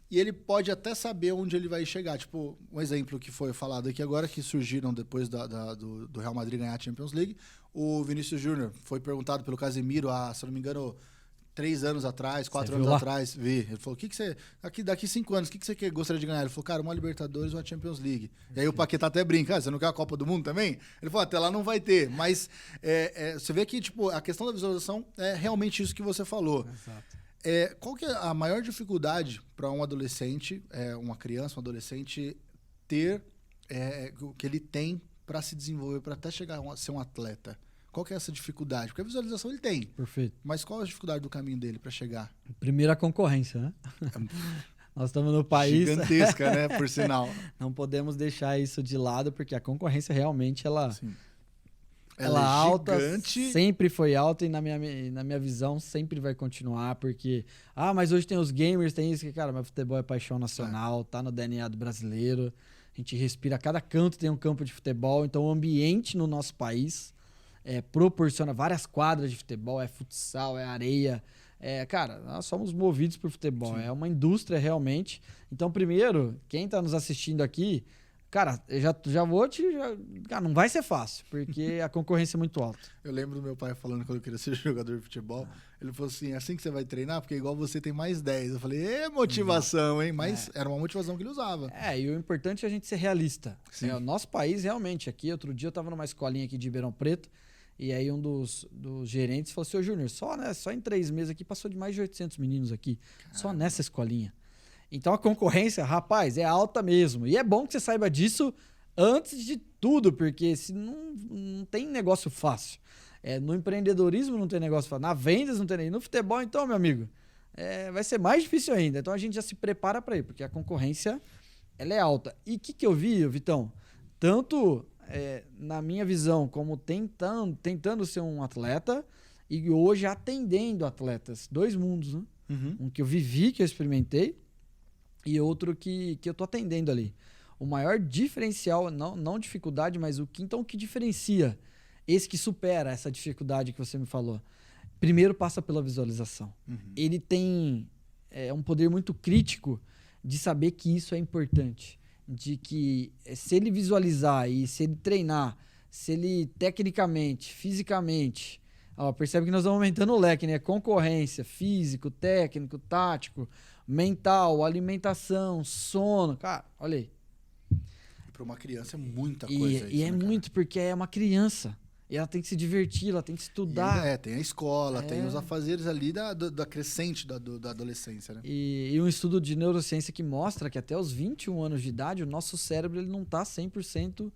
E ele pode até saber onde ele vai chegar. Tipo, um exemplo que foi falado aqui agora, que surgiram depois do Real Madrid ganhar a Champions League. O Vinícius Júnior foi perguntado pelo Casemiro se eu não me engano, 3 anos atrás, 4 anos atrás. Ele falou, que você... Daqui 5 anos, o que você gostaria de ganhar? Ele falou, cara, uma Libertadores ou uma Champions League. E aí o Paquetá até brinca, você não quer a Copa do Mundo também? Ele falou, até lá não vai ter. Mas você vê que tipo, a questão da visualização é realmente isso que você falou. Exato. Qual que é a maior dificuldade para um adolescente, uma criança, um adolescente, ter o que ele tem para se desenvolver, para até chegar a ser um atleta? Qual que é essa dificuldade? Porque a visualização ele tem. Perfeito. Mas qual é a dificuldade do caminho dele para chegar? Primeiro, a concorrência, né? Nós estamos no país... Gigantesca, né? Por sinal. Não podemos deixar isso de lado, porque a concorrência realmente, ela é alta, gigante. Sempre foi alta e na minha visão sempre vai continuar, porque... mas hoje tem os gamers, tem isso, que, cara, mas futebol é paixão nacional, tá no DNA do brasileiro, a gente respira, cada canto tem um campo de futebol, então o ambiente no nosso país proporciona várias quadras de futebol, futsal, areia, cara, nós somos movidos por futebol, é uma indústria realmente. Então, primeiro, quem está nos assistindo aqui, Cara, eu já vou Cara, não vai ser fácil, porque a concorrência é muito alta. Eu lembro do meu pai falando quando eu queria ser jogador de futebol. Ele falou assim, assim que você vai treinar, porque igual você tem mais 10. Eu falei, motivação, hein? Mas era uma motivação que ele usava. E o importante é a gente ser realista. Sim. O nosso país, realmente, aqui, outro dia eu tava numa escolinha aqui de Ribeirão Preto, e aí um dos gerentes falou assim, ô Júnior, só em 3 meses aqui passou de mais de 800 meninos aqui, só nessa escolinha. Então a concorrência, rapaz, é alta mesmo. E é bom que você saiba disso antes de tudo, porque se não tem negócio fácil. No empreendedorismo não tem negócio fácil. Na vendas não tem nem. No futebol, então, meu amigo, vai ser mais difícil ainda. Então a gente já se prepara para ir, porque a concorrência ela é alta. E o que eu vi, Vitão? Tanto na minha visão, como tentando ser um atleta e hoje atendendo atletas. 2 mundos, né? Uhum. Um que eu vivi, que eu experimentei, e outro que eu tô atendendo ali. O maior diferencial, não dificuldade, mas o que diferencia esse que supera essa dificuldade que você me falou. Primeiro passa pela visualização. Uhum. Ele tem um poder muito crítico de saber que isso é importante. De que se ele visualizar e se ele treinar, se ele tecnicamente, fisicamente... percebe que nós vamos aumentando o leque, né? Concorrência, físico, técnico, tático, mental, alimentação, sono. Cara, olha aí. Para uma criança é muita coisa isso, E é muito, porque é uma criança. E ela tem que se divertir, ela tem que estudar. Tem a escola, tem os afazeres ali da crescente da adolescência, né? E um estudo de neurociência que mostra que até os 21 anos de idade, o nosso cérebro ele não está 100%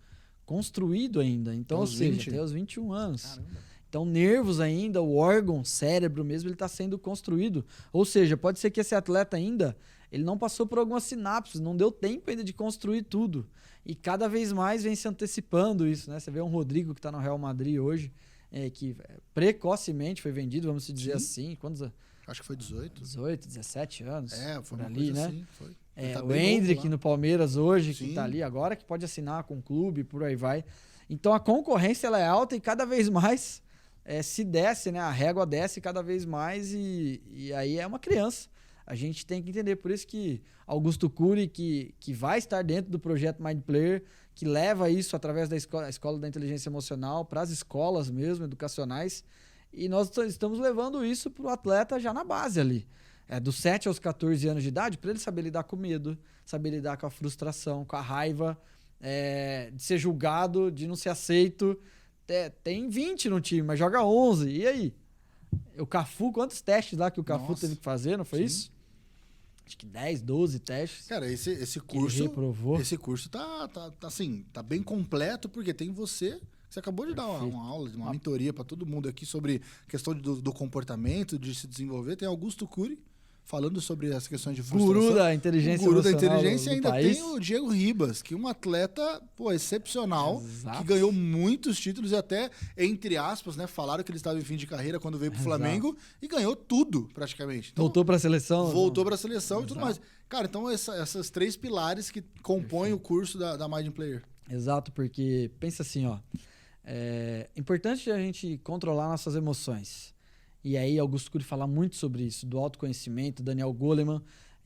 construído ainda. Então, ou seja, até os 21 anos. Caramba. Então, nervos ainda, o órgão, cérebro mesmo, ele está sendo construído. Ou seja, pode ser que esse atleta ainda, ele não passou por algumas sinapses, não deu tempo ainda de construir tudo. E cada vez mais vem se antecipando isso, né? Você vê um Rodrigo que está no Real Madrid hoje, que precocemente foi vendido, vamos dizer assim. Quantos? Acho que foi 18. 18, 17 anos. Foi por uma ali, coisa né? assim. Foi. O Endrick no Palmeiras hoje, Sim. que está ali agora, que pode assinar com o clube, por aí vai. Então, a concorrência ela é alta e cada vez mais... se desce, né? A régua desce cada vez mais e aí é uma criança. A gente tem que entender. Por isso que Augusto Cury, que vai estar dentro do projeto Mind Player, que leva isso através da escola da inteligência emocional para as escolas mesmo, educacionais. E nós estamos levando isso para o atleta já na base ali. Dos 7 aos 14 anos de idade, para ele saber lidar com medo, saber lidar com a frustração, com a raiva, de ser julgado, de não ser aceito. Tem 20 no time, mas joga 11. E aí? O Cafu, quantos testes lá que o Cafu teve que fazer, não foi isso? Acho que 10, 12 testes. Cara, esse curso... Ele reprovou. Esse curso tá bem completo, porque tem você... Você acabou de dar uma aula, uma mentoria para todo mundo aqui sobre questão do comportamento, de se desenvolver. Tem Augusto Cury falando sobre as questões de frustração. Guru da inteligência emocional. Guru da inteligência. Do E ainda país. tem o Diego Ribas, que é um atleta excepcional, Exato. que ganhou muitos títulos e até, entre aspas, né, falaram que ele estava em fim de carreira quando veio pro Flamengo e ganhou tudo, praticamente. Então, voltou para a seleção. Voltou para a seleção e tudo mais. Cara, então essas 3 pilares que compõem o curso da Mind Player. Exato, porque pensa assim, ó. É importante a gente controlar nossas emoções. E aí Augusto Cury fala muito sobre isso, do autoconhecimento. Daniel Goleman,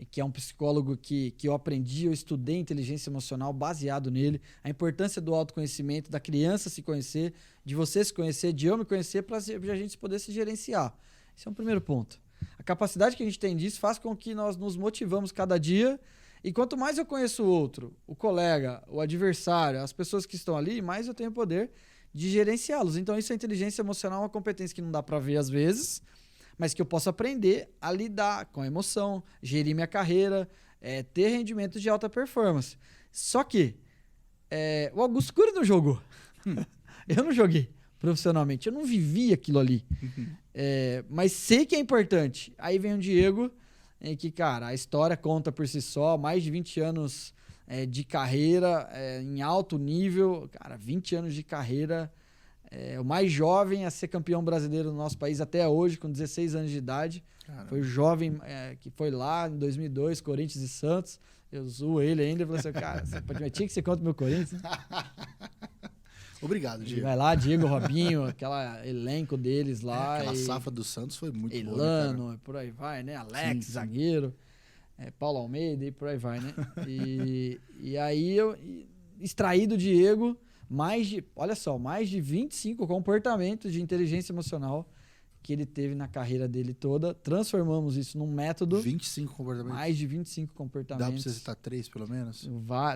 que é um psicólogo que eu aprendi, eu estudei inteligência emocional baseado nele. A importância do autoconhecimento, da criança se conhecer, de você se conhecer, de eu me conhecer, para a gente poder se gerenciar. Esse é um primeiro ponto. A capacidade que a gente tem disso faz com que nós nos motivamos cada dia. E quanto mais eu conheço o outro, o colega, o adversário, as pessoas que estão ali, mais eu tenho poder de gerenciá-los. Então, isso é inteligência emocional, uma competência que não dá para ver às vezes, mas que eu posso aprender a lidar com a emoção, gerir minha carreira, ter rendimentos de alta performance. Só que o Augusto Cury não jogou. Eu não joguei profissionalmente, eu não vivi aquilo ali. Mas sei que é importante. Aí vem o Diego, que, cara, a história conta por si só, mais de 20 anos de carreira em alto nível. Cara, 20 anos de carreira, o mais jovem a ser campeão brasileiro no nosso país até hoje, com 16 anos de idade. Caramba. Foi o jovem que foi lá em 2002, Corinthians e Santos. Eu zoo ele ainda e falei assim, cara, tinha que ser contra o meu Corinthians. Obrigado, Diego. E vai lá, Diego, Robinho, aquela elenco deles lá. Aquela safra do Santos foi muito boa. Elano, por aí vai, né? Alex, sim. Zagueiro. Paulo Almeida e por aí vai, né? E aí extrair do Diego olha só, mais de 25 comportamentos de inteligência emocional que ele teve na carreira dele toda. Transformamos isso num método. 25 comportamentos. Mais de 25 comportamentos. Dá pra você citar 3, pelo menos?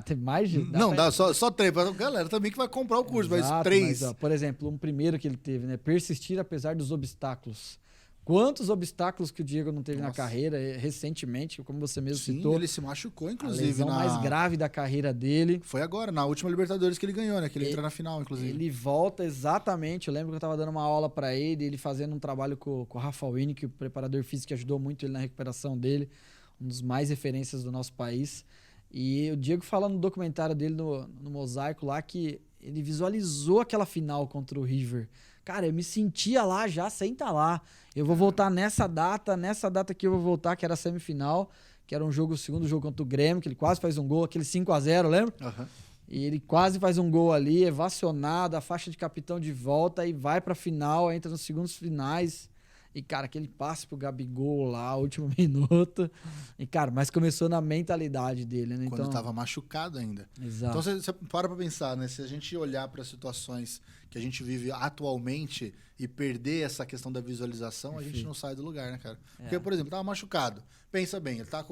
Tem mais de... Dá só 3. Pra galera também que vai comprar o curso, Exato, mas 3. Mas, ó, por exemplo, um primeiro que ele teve, né? Persistir apesar dos obstáculos. Quantos obstáculos que o Diego não teve na carreira recentemente, como você mesmo citou. Ele se machucou, inclusive. A lesão mais grave da carreira dele. Foi agora, na última Libertadores que ele ganhou, né? Que ele entra na final, inclusive. Ele volta exatamente. Eu lembro que eu tava dando uma aula para ele fazendo um trabalho com o Rafa Winnie, que é o preparador físico que ajudou muito ele na recuperação dele. Um dos mais referências do nosso país. E o Diego fala no documentário dele, no Mosaico lá, que ele visualizou aquela final contra o River. Cara, eu me sentia lá já sem estar lá. Eu vou voltar nessa data que eu vou voltar, que era a semifinal, que era o segundo jogo contra o Grêmio, que ele quase faz um gol, aquele 5-0, lembra? Uhum. E ele quase faz um gol ali, evacionado, a faixa de capitão de volta e vai pra final, entra nos segundos finais. E, cara, aquele passe pro Gabigol lá, último minuto. E, cara, mas começou na mentalidade dele, né? Quando tava machucado ainda. Exato. Então, você para pra pensar, né? Se a gente olhar para as situações que a gente vive atualmente e perder essa questão da visualização, a gente não sai do lugar, né, cara? Porque, por exemplo, tava machucado. Pensa bem, ele tá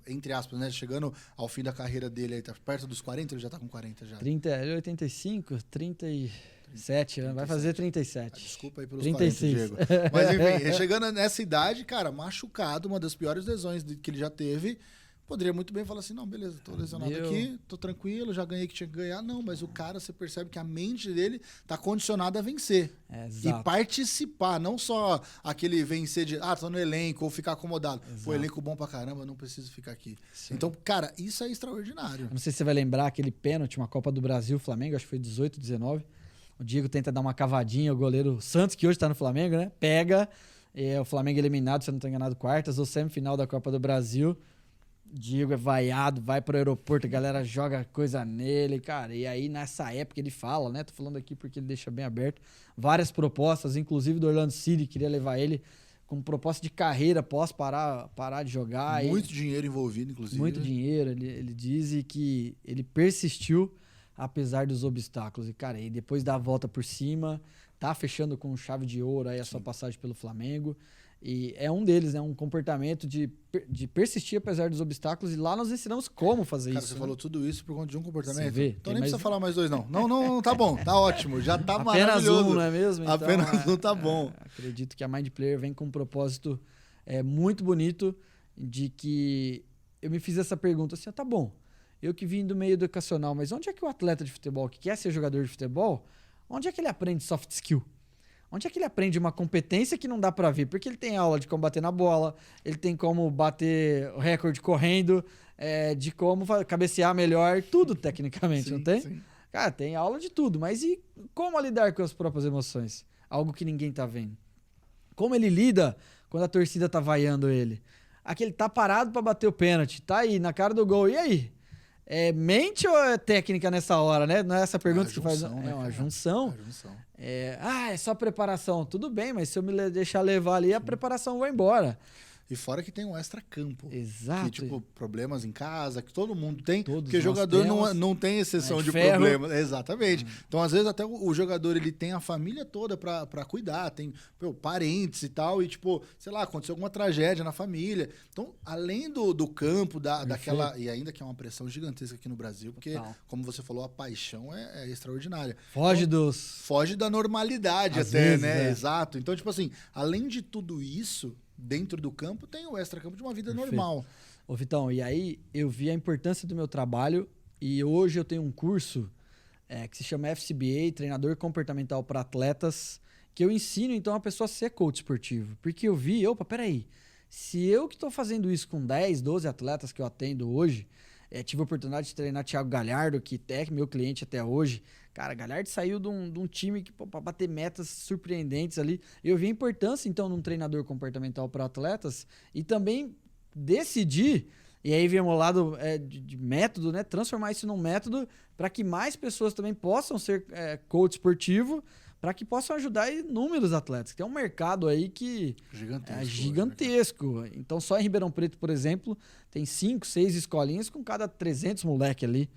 entre aspas, né? Chegando ao fim da carreira dele aí, tá perto dos 40, ele já tá com 40 já. 85, 37 anos, vai fazer 37. Desculpa aí pelos 36. 40, Diego. Mas enfim, chegando nessa idade, cara, machucado, uma das piores lesões que ele já teve, poderia muito bem falar assim, não, beleza, tô lesionado aqui, tô tranquilo, já ganhei que tinha que ganhar. Não, mas o cara, você percebe que a mente dele tá condicionada a vencer. Exato. E participar, não só aquele vencer de, tô no elenco, ou ficar acomodado. Pô, elenco bom pra caramba, não preciso ficar aqui. Sim. Então, cara, isso é extraordinário. Não sei se você vai lembrar aquele pênalti, uma Copa do Brasil, Flamengo, acho que foi 18, 19. O Diego tenta dar uma cavadinha, o goleiro Santos, que hoje tá no Flamengo, né? Pega, o Flamengo eliminado, se eu não tô enganado, quartas ou semifinal da Copa do Brasil. Diego é vaiado, vai pro aeroporto, a galera joga coisa nele, cara. E aí, nessa época, ele fala, né? Tô falando aqui porque ele deixa bem aberto. Várias propostas, inclusive do Orlando City, queria levar ele com proposta de carreira, posso parar de jogar. Muito dinheiro envolvido, inclusive. Muito dinheiro. Ele diz que ele persistiu apesar dos obstáculos. E, cara, e depois da volta por cima, tá fechando com chave de ouro aí a sua passagem pelo Flamengo. E é um deles, né? Um comportamento de persistir apesar dos obstáculos. E lá nós ensinamos como fazer isso. Cara, você falou tudo isso por conta de um comportamento? Você vê, então nem precisa falar mais 2, não. Não, tá bom. Tá ótimo. Já tá maravilhoso. Apenas um, não é mesmo? Então, apenas um tá bom. Acredito que a Mind Player vem com um propósito muito bonito de que eu me fiz essa pergunta assim, tá bom, eu que vim do meio educacional, mas onde é que o atleta de futebol que quer ser jogador de futebol, onde é que ele aprende soft skill? Onde é que ele aprende uma competência que não dá pra ver? Porque ele tem aula de como bater na bola, ele tem como bater o recorde correndo, de como cabecear melhor, tudo tecnicamente, sim, não tem? Sim. Cara, tem aula de tudo, mas e como lidar com as próprias emoções? Algo que ninguém tá vendo. Como ele lida quando a torcida tá vaiando ele? Aquele tá parado pra bater o pênalti, tá aí, na cara do gol, e aí? Mente ou é técnica nessa hora, né? Não é essa pergunta que faz. Né, uma junção. É só preparação. Tudo bem, mas se eu me deixar levar ali, a preparação vai embora. E fora que tem um extra-campo. Exato. Que, tipo, problemas em casa, que todo mundo tem. Todos porque jogador não tem exceção de problemas. Exatamente. Então, às vezes, até o jogador ele tem a família toda pra cuidar, tem parentes e tal, e, tipo, sei lá, aconteceu alguma tragédia na família. Então, além do campo, daquela. E ainda que é uma pressão gigantesca aqui no Brasil, porque, como você falou, a paixão é extraordinária. Foge da normalidade às até, vezes, né? Exato. Então, tipo assim, além de tudo isso, dentro do campo tem o extra-campo de uma vida normal. Ô, Vitão, e aí eu vi a importância do meu trabalho e hoje eu tenho um curso que se chama FCBA, Treinador Comportamental para Atletas, que eu ensino então a pessoa a ser coach esportivo. Porque eu vi, peraí, se eu que estou fazendo isso com 10, 12 atletas que eu atendo hoje, tive a oportunidade de treinar Thiago Galhardo, que é meu cliente até hoje. Cara, Galhardo saiu de um time que para bater metas surpreendentes ali. Eu vi a importância, então, de um treinador comportamental para atletas e também decidir, e aí vem o lado de método, né? Transformar isso num método para que mais pessoas também possam ser coach esportivo, para que possam ajudar inúmeros atletas. Tem um mercado aí que é gigantesco. Hoje, né? Então, só em Ribeirão Preto, por exemplo, tem 5, 6 escolinhas com cada 300 moleque ali.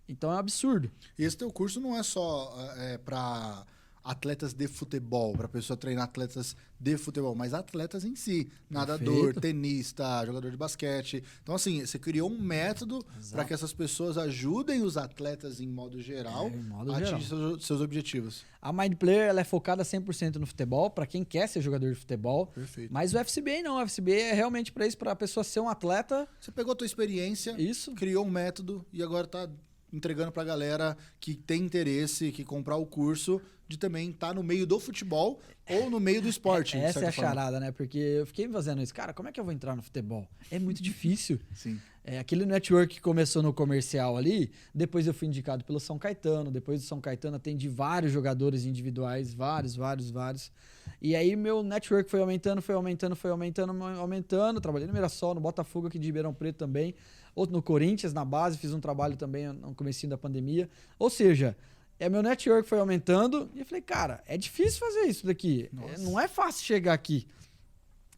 Então é um absurdo. E esse teu curso não é só para atletas de futebol, para a pessoa treinar atletas de futebol, mas atletas em si. Nadador, Perfeito. tenista, jogador de basquete. Então, assim, você criou um método para que essas pessoas ajudem os atletas, em modo geral, Em modo a geral. atingir seus objetivos. A Mind Player ela é focada 100% no futebol, para quem quer ser jogador de futebol. Perfeito. Mas o FCBA não. O FCBA é realmente para isso, para a pessoa ser um atleta. Você pegou a tua experiência, Isso. criou um método e agora está entregando para a galera que tem interesse, que comprar o curso, de também estar no meio do futebol ou no meio do esporte. de Essa é certa a forma. charada, né? Porque eu fiquei me fazendo isso. Cara, como é que eu vou entrar no futebol? É muito difícil. Sim. Aquele network que começou no comercial ali, depois eu fui indicado pelo São Caetano, depois do São Caetano atendi vários jogadores individuais, vários. E aí meu network foi aumentando, trabalhei no Mirassol, no Botafogo aqui de Ribeirão Preto também, outro no Corinthians, na base, fiz um trabalho também no comecinho da pandemia. Ou seja, meu network foi aumentando e eu falei, cara, é difícil fazer isso daqui, não é fácil chegar aqui.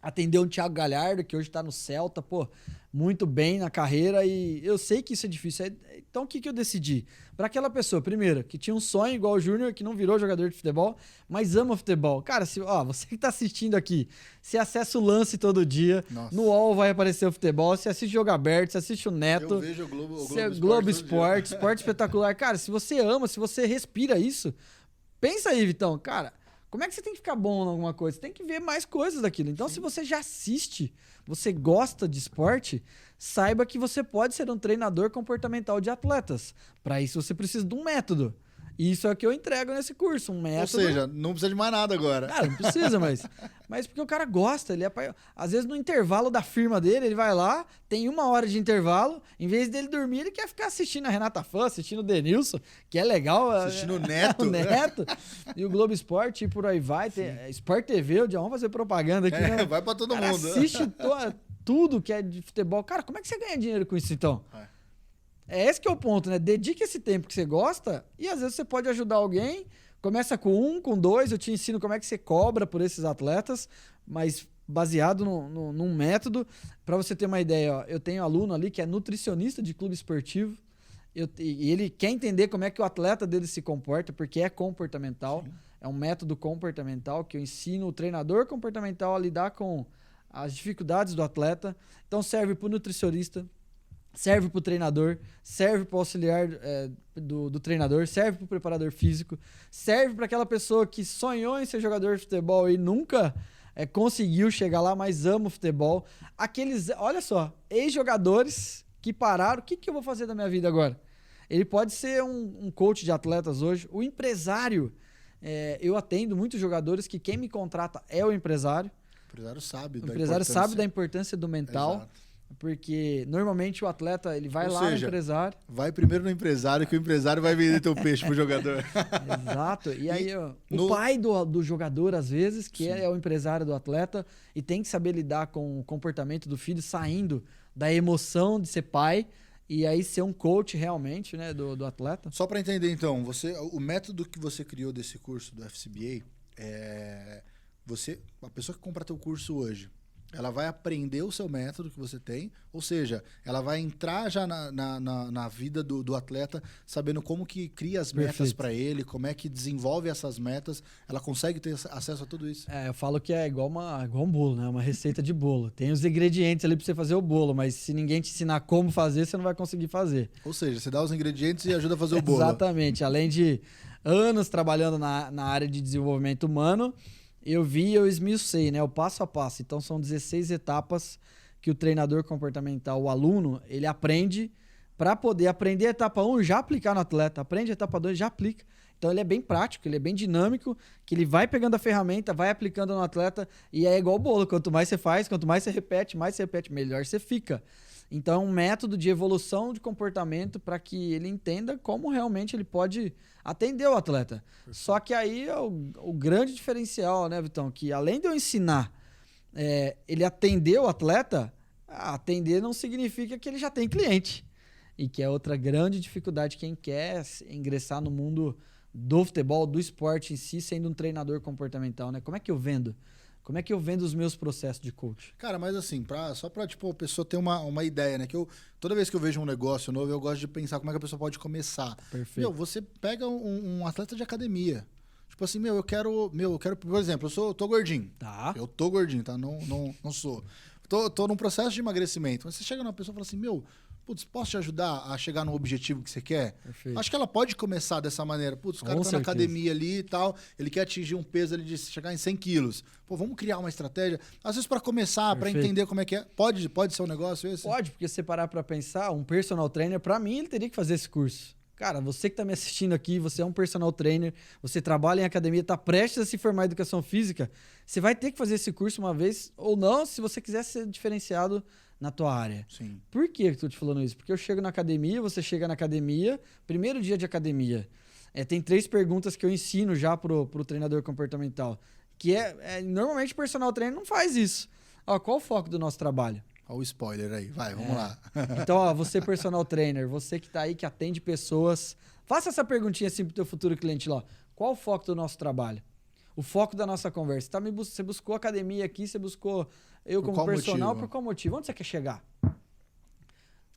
Atender um Thiago Galhardo, que hoje tá no Celta, pô, muito bem na carreira, e eu sei que isso é difícil. Então, o que eu decidi? Para aquela pessoa, primeiro, que tinha um sonho igual o Júnior, que não virou jogador de futebol, mas ama futebol. Cara, você que tá assistindo aqui, você acessa o Lance todo dia, Nossa. no UOL vai aparecer o futebol, você assiste Jogo Aberto, você assiste o Neto, Eu vejo o Globo Esporte todo dia. Esporte Espetacular. Cara, se você ama, se você respira isso, pensa aí, Vitão, cara, como é que você tem que ficar bom em alguma coisa? Você tem que ver mais coisas daquilo. Então, se você já assiste, você gosta de esporte, saiba que você pode ser um treinador comportamental de atletas. Para isso, você precisa de um método. E isso é o que eu entrego nesse curso, um método. Ou seja, não precisa de mais nada agora. Cara, não precisa, mas porque o cara gosta. Às vezes, no intervalo da firma dele, ele vai lá, tem 1 hora de intervalo, em vez dele dormir, ele quer ficar assistindo a Renata Fã, assistindo o Denilson, que é legal. Assistindo o Neto. O Neto. E o Globo Esporte, e por aí vai. Tem Sport TV, vamos fazer propaganda aqui. Né? Vai pra todo Cara, mundo. assiste tudo que é de futebol. Cara, como é que você ganha dinheiro com isso, então? Esse que é o ponto, né? Dedique esse tempo que você gosta e às vezes você pode ajudar alguém. Começa com 1, com 2, eu te ensino como é que você cobra por esses atletas, mas baseado num método. Para você ter uma ideia, ó, eu tenho aluno ali que é nutricionista de clube esportivo e ele quer entender como é que o atleta dele se comporta, porque é comportamental. Sim. É um método comportamental que eu ensino o treinador comportamental a lidar com as dificuldades do atleta. Então serve para o nutricionista, serve para o treinador, serve para o auxiliar do treinador, serve para o preparador físico, serve para aquela pessoa que sonhou em ser jogador de futebol e nunca conseguiu chegar lá, mas ama o futebol. Olha só, ex-jogadores que pararam, o que eu vou fazer da minha vida agora? Ele pode ser um coach de atletas hoje, o empresário. Eu atendo muitos jogadores que quem me contrata é o empresário. O empresário sabe da importância do mental. Exato. Porque normalmente o atleta ele vai no empresário. Vai primeiro no empresário, que o empresário vai vender teu peixe pro jogador. Exato. E aí o pai do jogador, às vezes, que é o empresário do atleta, e tem que saber lidar com o comportamento do filho, saindo da emoção de ser pai, e aí ser um coach realmente, né, do atleta. Só para entender, então, o método que você criou desse curso do FCBA, a pessoa que compra teu curso hoje, ela vai aprender o seu método que você tem, ou seja, ela vai entrar já na vida do atleta, sabendo como que cria as metas para ele, como é que desenvolve essas metas, ela consegue ter acesso a tudo isso. Eu falo que é igual um bolo, né? Uma receita de bolo. Tem os ingredientes ali para você fazer o bolo, mas se ninguém te ensinar como fazer, você não vai conseguir fazer. Ou seja, você dá os ingredientes e ajuda a fazer o bolo. Exatamente. Além de anos trabalhando na área de desenvolvimento humano, eu esmiucei, né, o passo a passo. Então, são 16 etapas que o treinador comportamental, o aluno, ele aprende para poder aprender a etapa 1 já aplicar no atleta. Aprende a etapa 2 já aplica. Então, ele é bem prático, ele é bem dinâmico, que ele vai pegando a ferramenta, vai aplicando no atleta e é igual o bolo. Quanto mais você faz, quanto mais você repete, melhor você fica. Então, é um método de evolução de comportamento para que ele entenda como realmente ele pode atender o atleta. Só que aí é o grande diferencial, né, Vitão? Que além de eu ensinar ele atender o atleta, atender não significa que ele já tem cliente. E que é outra grande dificuldade quem quer ingressar no mundo do futebol, do esporte em si, sendo um treinador comportamental, né? Como é que eu vendo? Como é que eu vendo os meus processos de coach? Cara, mas assim, só pra tipo, a pessoa ter uma ideia, né? Toda vez que eu vejo um negócio novo, eu gosto de pensar como é que a pessoa pode começar. Perfeito. Meu, você pega um atleta de academia. Tipo assim, eu quero, por exemplo, eu tô gordinho. Tá. Eu tô gordinho, tá? Não sou. Tô num processo de emagrecimento. Mas você chega numa pessoa e fala assim, putz, posso te ajudar a chegar no objetivo que você quer? Perfeito. Acho que ela pode começar dessa maneira. Putz, o cara tá na academia ali e tal, ele quer atingir um peso ali de chegar em 100 quilos. Pô, vamos criar uma estratégia? Às vezes para começar, para entender como é que é. Pode ser um negócio esse? Pode, porque se você parar para pensar, um personal trainer, para mim, ele teria que fazer esse curso. Cara, você que tá me assistindo aqui, você é um personal trainer, você trabalha em academia, tá prestes a se formar em educação física, você vai ter que fazer esse curso uma vez ou não, se você quiser ser diferenciado na tua área. Sim. Por que eu tô te falando isso? Porque eu chego na academia, você chega na academia, primeiro dia de academia, tem 3 perguntas que eu ensino já pro treinador comportamental, que normalmente o personal trainer não faz isso. Ó, qual o foco do nosso trabalho? Olha o spoiler aí, vamos lá. Então, ó, você personal trainer, você que tá aí, que atende pessoas, faça essa perguntinha assim pro teu futuro cliente lá. Qual o foco do nosso trabalho? O foco da nossa conversa. Você buscou academia aqui, você buscou eu como personal, por qual motivo? Onde você quer chegar?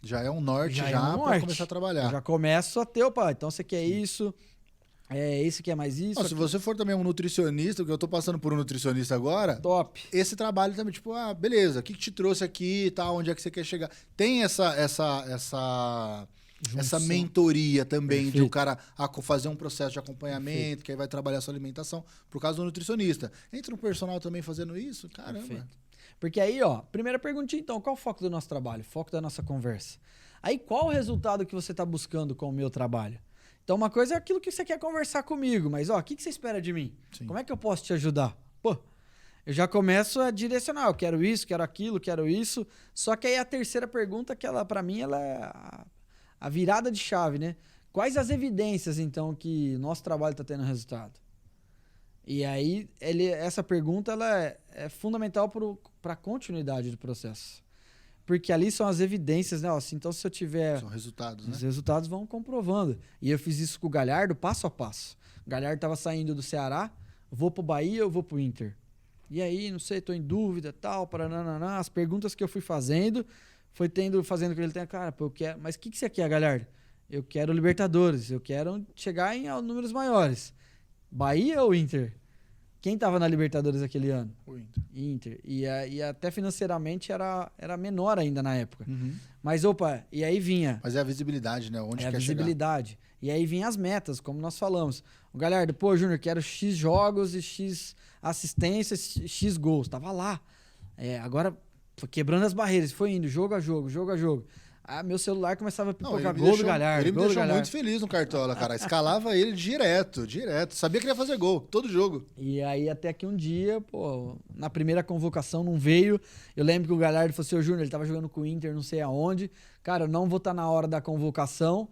Já é um norte para começar a trabalhar. Eu já começo a ter, opa, então você quer isso... esse que é mais isso. Não, se você for também um nutricionista, porque eu tô passando por um nutricionista agora. Top. Esse trabalho também, tipo, beleza, o que te trouxe aqui e tal, onde é que você quer chegar? Tem essa mentoria também. Perfeito. De o cara fazer um processo de acompanhamento. Perfeito. Que aí vai trabalhar a sua alimentação. Por causa do nutricionista. Entra um personal também fazendo isso? Caramba. Perfeito. Porque aí, ó, primeira perguntinha então, qual o foco do nosso trabalho? Foco da nossa conversa. Aí qual o resultado que você tá buscando com o meu trabalho? Então, uma coisa é aquilo que você quer conversar comigo, mas, ó, o que você espera de mim? Sim. Como é que eu posso te ajudar? Pô, eu já começo a direcionar, eu quero isso, quero aquilo, quero isso. Só que aí a terceira pergunta, que ela, pra mim, ela é a virada de chave, né? Quais as evidências, então, que nosso trabalho tá tendo resultado? E aí, essa pergunta, ela é fundamental para a continuidade do processo. Porque ali são as evidências, né? Então, se eu tiver... São resultados, né? Os resultados vão comprovando. E eu fiz isso com o Galhardo, passo a passo. O Galhardo estava saindo do Ceará, vou pro Bahia ou vou pro Inter? E aí, não sei, tô em dúvida, tal, paranana. As perguntas que eu fui fazendo, fazendo com ele, cara, pô, eu quero... Mas o que você quer, Galhardo? Eu quero Libertadores, eu quero chegar em números maiores. Bahia ou Inter? Quem estava na Libertadores aquele ano? O Inter. E até financeiramente era menor ainda na época. Uhum. Mas, opa, e aí vinha... Mas é a visibilidade, né? Onde quer chegar. É a visibilidade. E aí vinha as metas, como nós falamos. O Galhardo, pô, Júnior, quero X jogos e X assistências, X gols. Tava lá. Agora, quebrando as barreiras. Foi indo, jogo a jogo, jogo a jogo. Meu celular começava a pipocar gol do Galhardo. Ele me deixou muito feliz no Cartola, cara. Escalava ele direto. Sabia que ele ia fazer gol, todo jogo. E aí até que um dia, pô, na primeira convocação não veio. Eu lembro que o Galhardo falou assim, ô Júnior, ele tava jogando com o Inter, não sei aonde. Cara, eu não vou estar na hora da convocação.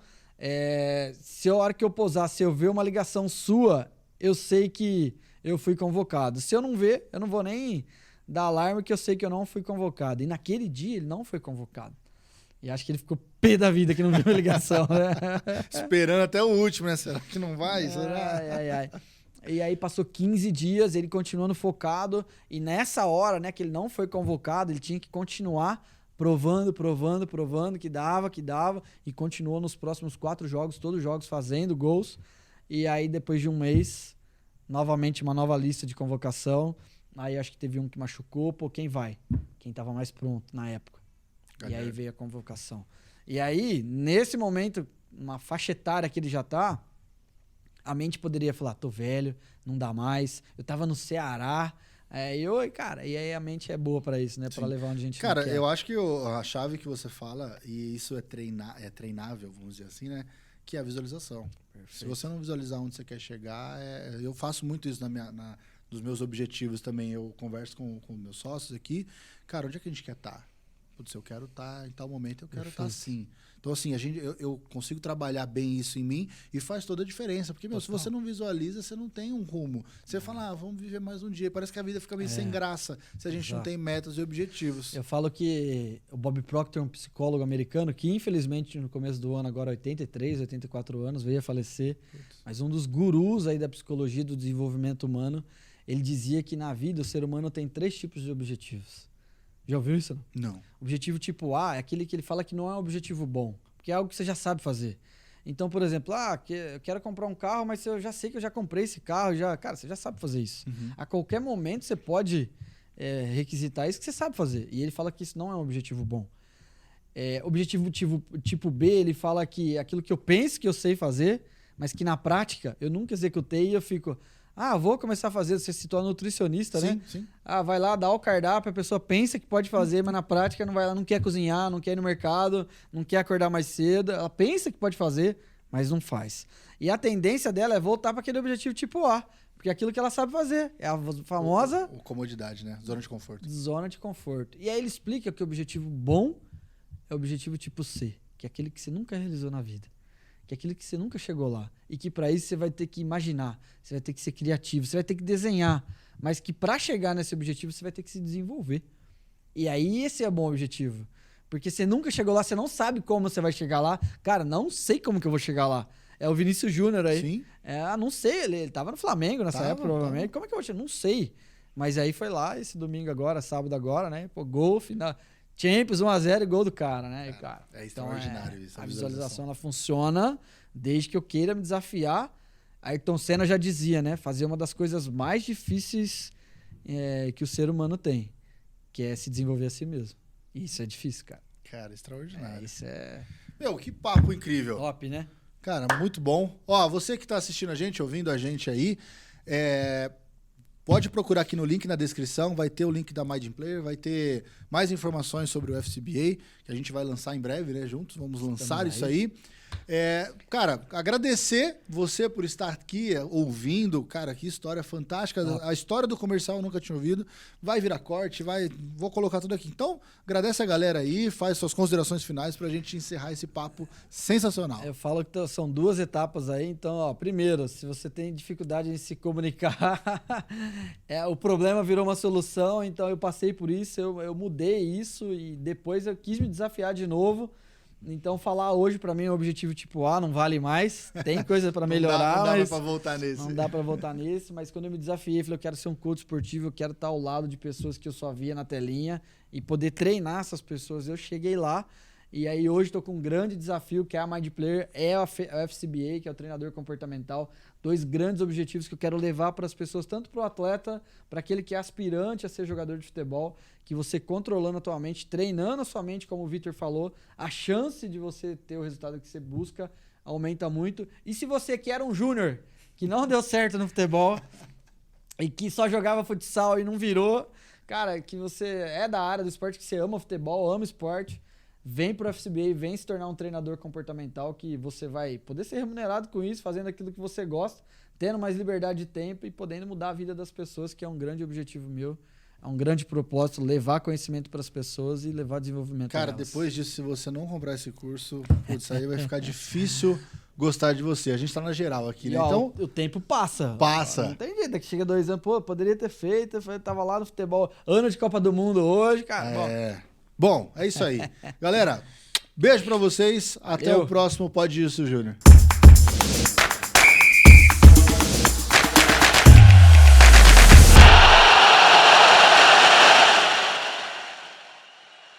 Se a hora que eu posar, se eu ver uma ligação sua, eu sei que eu fui convocado. Se eu não ver, eu não vou nem dar alarme que eu sei que eu não fui convocado. E naquele dia ele não foi convocado. E acho que ele ficou pé da vida que não viu a ligação, né? Esperando até o último, né? Será que não vai? Ai. E aí passou 15 dias, ele continuando focado. E nessa hora, né, que ele não foi convocado, ele tinha que continuar provando que dava. E continuou nos próximos 4 jogos, todos os jogos fazendo gols. E aí, depois de um mês, novamente uma nova lista de convocação. Aí acho que teve um que machucou. Pô, quem vai? Quem tava mais pronto na época. E aí veio a convocação. E aí, nesse momento, uma faixa etária que ele já tá, a mente poderia falar, tô velho, não dá mais. Eu tava no Ceará. Cara, e aí a mente é boa pra isso, né? Sim. Pra levar onde a gente Cara, quer. Eu acho que a chave que você fala, e isso é treinável, vamos dizer assim, né? Que é a visualização. Perfeito. Se você não visualizar onde você quer chegar, eu faço muito isso dos meus objetivos também. Eu converso com meus sócios aqui. Cara, onde é que a gente quer estar? Putz, eu quero estar em tal momento, eu quero estar assim. Então, assim, eu consigo trabalhar bem isso em mim e faz toda a diferença. Porque, se você não visualiza, você não tem um rumo. Você fala, vamos viver mais um dia. Parece que a vida fica meio sem graça se a gente não tem metas e objetivos. Eu falo que o Bob Proctor é um psicólogo americano que, infelizmente, no começo do ano, agora 83, 84 anos, veio a falecer. Mas um dos gurus aí da psicologia do desenvolvimento humano, ele dizia que na vida o ser humano tem 3 tipos de objetivos. Já ouviu isso? Não. Objetivo tipo A é aquele que ele fala que não é um objetivo bom, porque é algo que você já sabe fazer. Então, por exemplo, eu quero comprar um carro, mas eu já sei que eu já comprei esse carro, cara, você já sabe fazer isso. A qualquer momento você pode requisitar isso que você sabe fazer. E ele fala que isso não é um objetivo bom. Objetivo tipo B, ele fala que aquilo que eu penso que eu sei fazer, mas que na prática eu nunca executei e eu fico... vou começar a fazer, você citou a nutricionista, né? Sim. Vai lá, dá o cardápio, a pessoa pensa que pode fazer, mas na prática não vai lá, não quer cozinhar, não quer ir no mercado, não quer acordar mais cedo. Ela pensa que pode fazer, mas não faz. E a tendência dela é voltar para aquele objetivo tipo A, porque é aquilo que ela sabe fazer. É a famosa... Comodidade, né? Zona de conforto. Zona de conforto. E aí ele explica que o objetivo bom é o objetivo tipo C, que é aquele que você nunca realizou na vida. Que é aquilo que você nunca chegou lá. E que para isso você vai ter que imaginar, você vai ter que ser criativo, você vai ter que desenhar. Mas que para chegar nesse objetivo você vai ter que se desenvolver. E aí esse é o bom objetivo. Porque você nunca chegou lá, você não sabe como você vai chegar lá. Cara, não sei como que eu vou chegar lá. É o Vinícius Júnior aí. Sim. Não sei, ele tava no Flamengo nessa época, provavelmente. Como é que eu vou chegar? Não sei. Mas aí foi lá, esse domingo agora, sábado agora, né? Pô, gol, final... Champions 1x0 e gol do cara, né? Cara, é extraordinário isso. A visualização ela funciona desde que eu queira me desafiar. Ayrton Senna já dizia, né? Fazer uma das coisas mais difíceis que o ser humano tem, que é se desenvolver a si mesmo. E isso é difícil, cara. Cara, extraordinário. Isso é... Meu, que papo incrível. Top, né? Cara, muito bom. Você que tá assistindo a gente, ouvindo a gente aí, pode procurar aqui no link na descrição, vai ter o link da Mind Player, vai ter mais informações sobre o FCBA, que a gente vai lançar em breve, né? Juntos, vamos lançar isso aí. Cara, agradecer você por estar aqui ouvindo. Cara, que história fantástica. A história do comercial eu nunca tinha ouvido. Vai virar corte, vou colocar tudo aqui. Então, agradece a galera aí, faz suas considerações finais pra gente encerrar esse papo sensacional. Eu falo que são 2 etapas aí. Então, primeiro, se você tem dificuldade em se comunicar, o problema virou uma solução. Então, eu passei por isso, eu mudei isso e depois eu quis me desafiar de novo. Então, falar hoje pra mim é um objetivo tipo A, não vale mais. Tem coisa pra melhorar, não dá mas... pra voltar nesse. Não dá pra voltar nesse, mas quando eu me desafiei, falei, eu quero ser um coach esportivo, eu quero estar ao lado de pessoas que eu só via na telinha e poder treinar essas pessoas. Eu cheguei lá e aí hoje estou com um grande desafio, que é a Mind Player, o FCBA, que é o treinador comportamental. 2 grandes objetivos que eu quero levar para as pessoas, tanto para o atleta, para aquele que é aspirante a ser jogador de futebol, que você controlando a tua mente, treinando a sua mente, como o Vitor falou, a chance de você ter o resultado que você busca aumenta muito. E se você que era um júnior, que não deu certo no futebol e que só jogava futsal e não virou, cara, que você é da área do esporte, que você ama futebol, ama esporte, vem pro FCBA, vem se tornar um treinador comportamental, que você vai poder ser remunerado com isso, fazendo aquilo que você gosta, tendo mais liberdade de tempo e podendo mudar a vida das pessoas, que é um grande objetivo meu, é um grande propósito, levar conhecimento para as pessoas e levar desenvolvimento. Cara, depois disso, se você não comprar esse curso, putz, aí vai ficar difícil gostar de você. A gente tá na geral aqui, né? Então, o tempo passa. Passa. Não tem jeito, que chega 2 anos, poderia ter feito, eu tava lá no futebol, ano de Copa do Mundo hoje, cara. Bom, é isso aí. Galera, beijo pra vocês. Até o próximo Pode Isso, Júnior.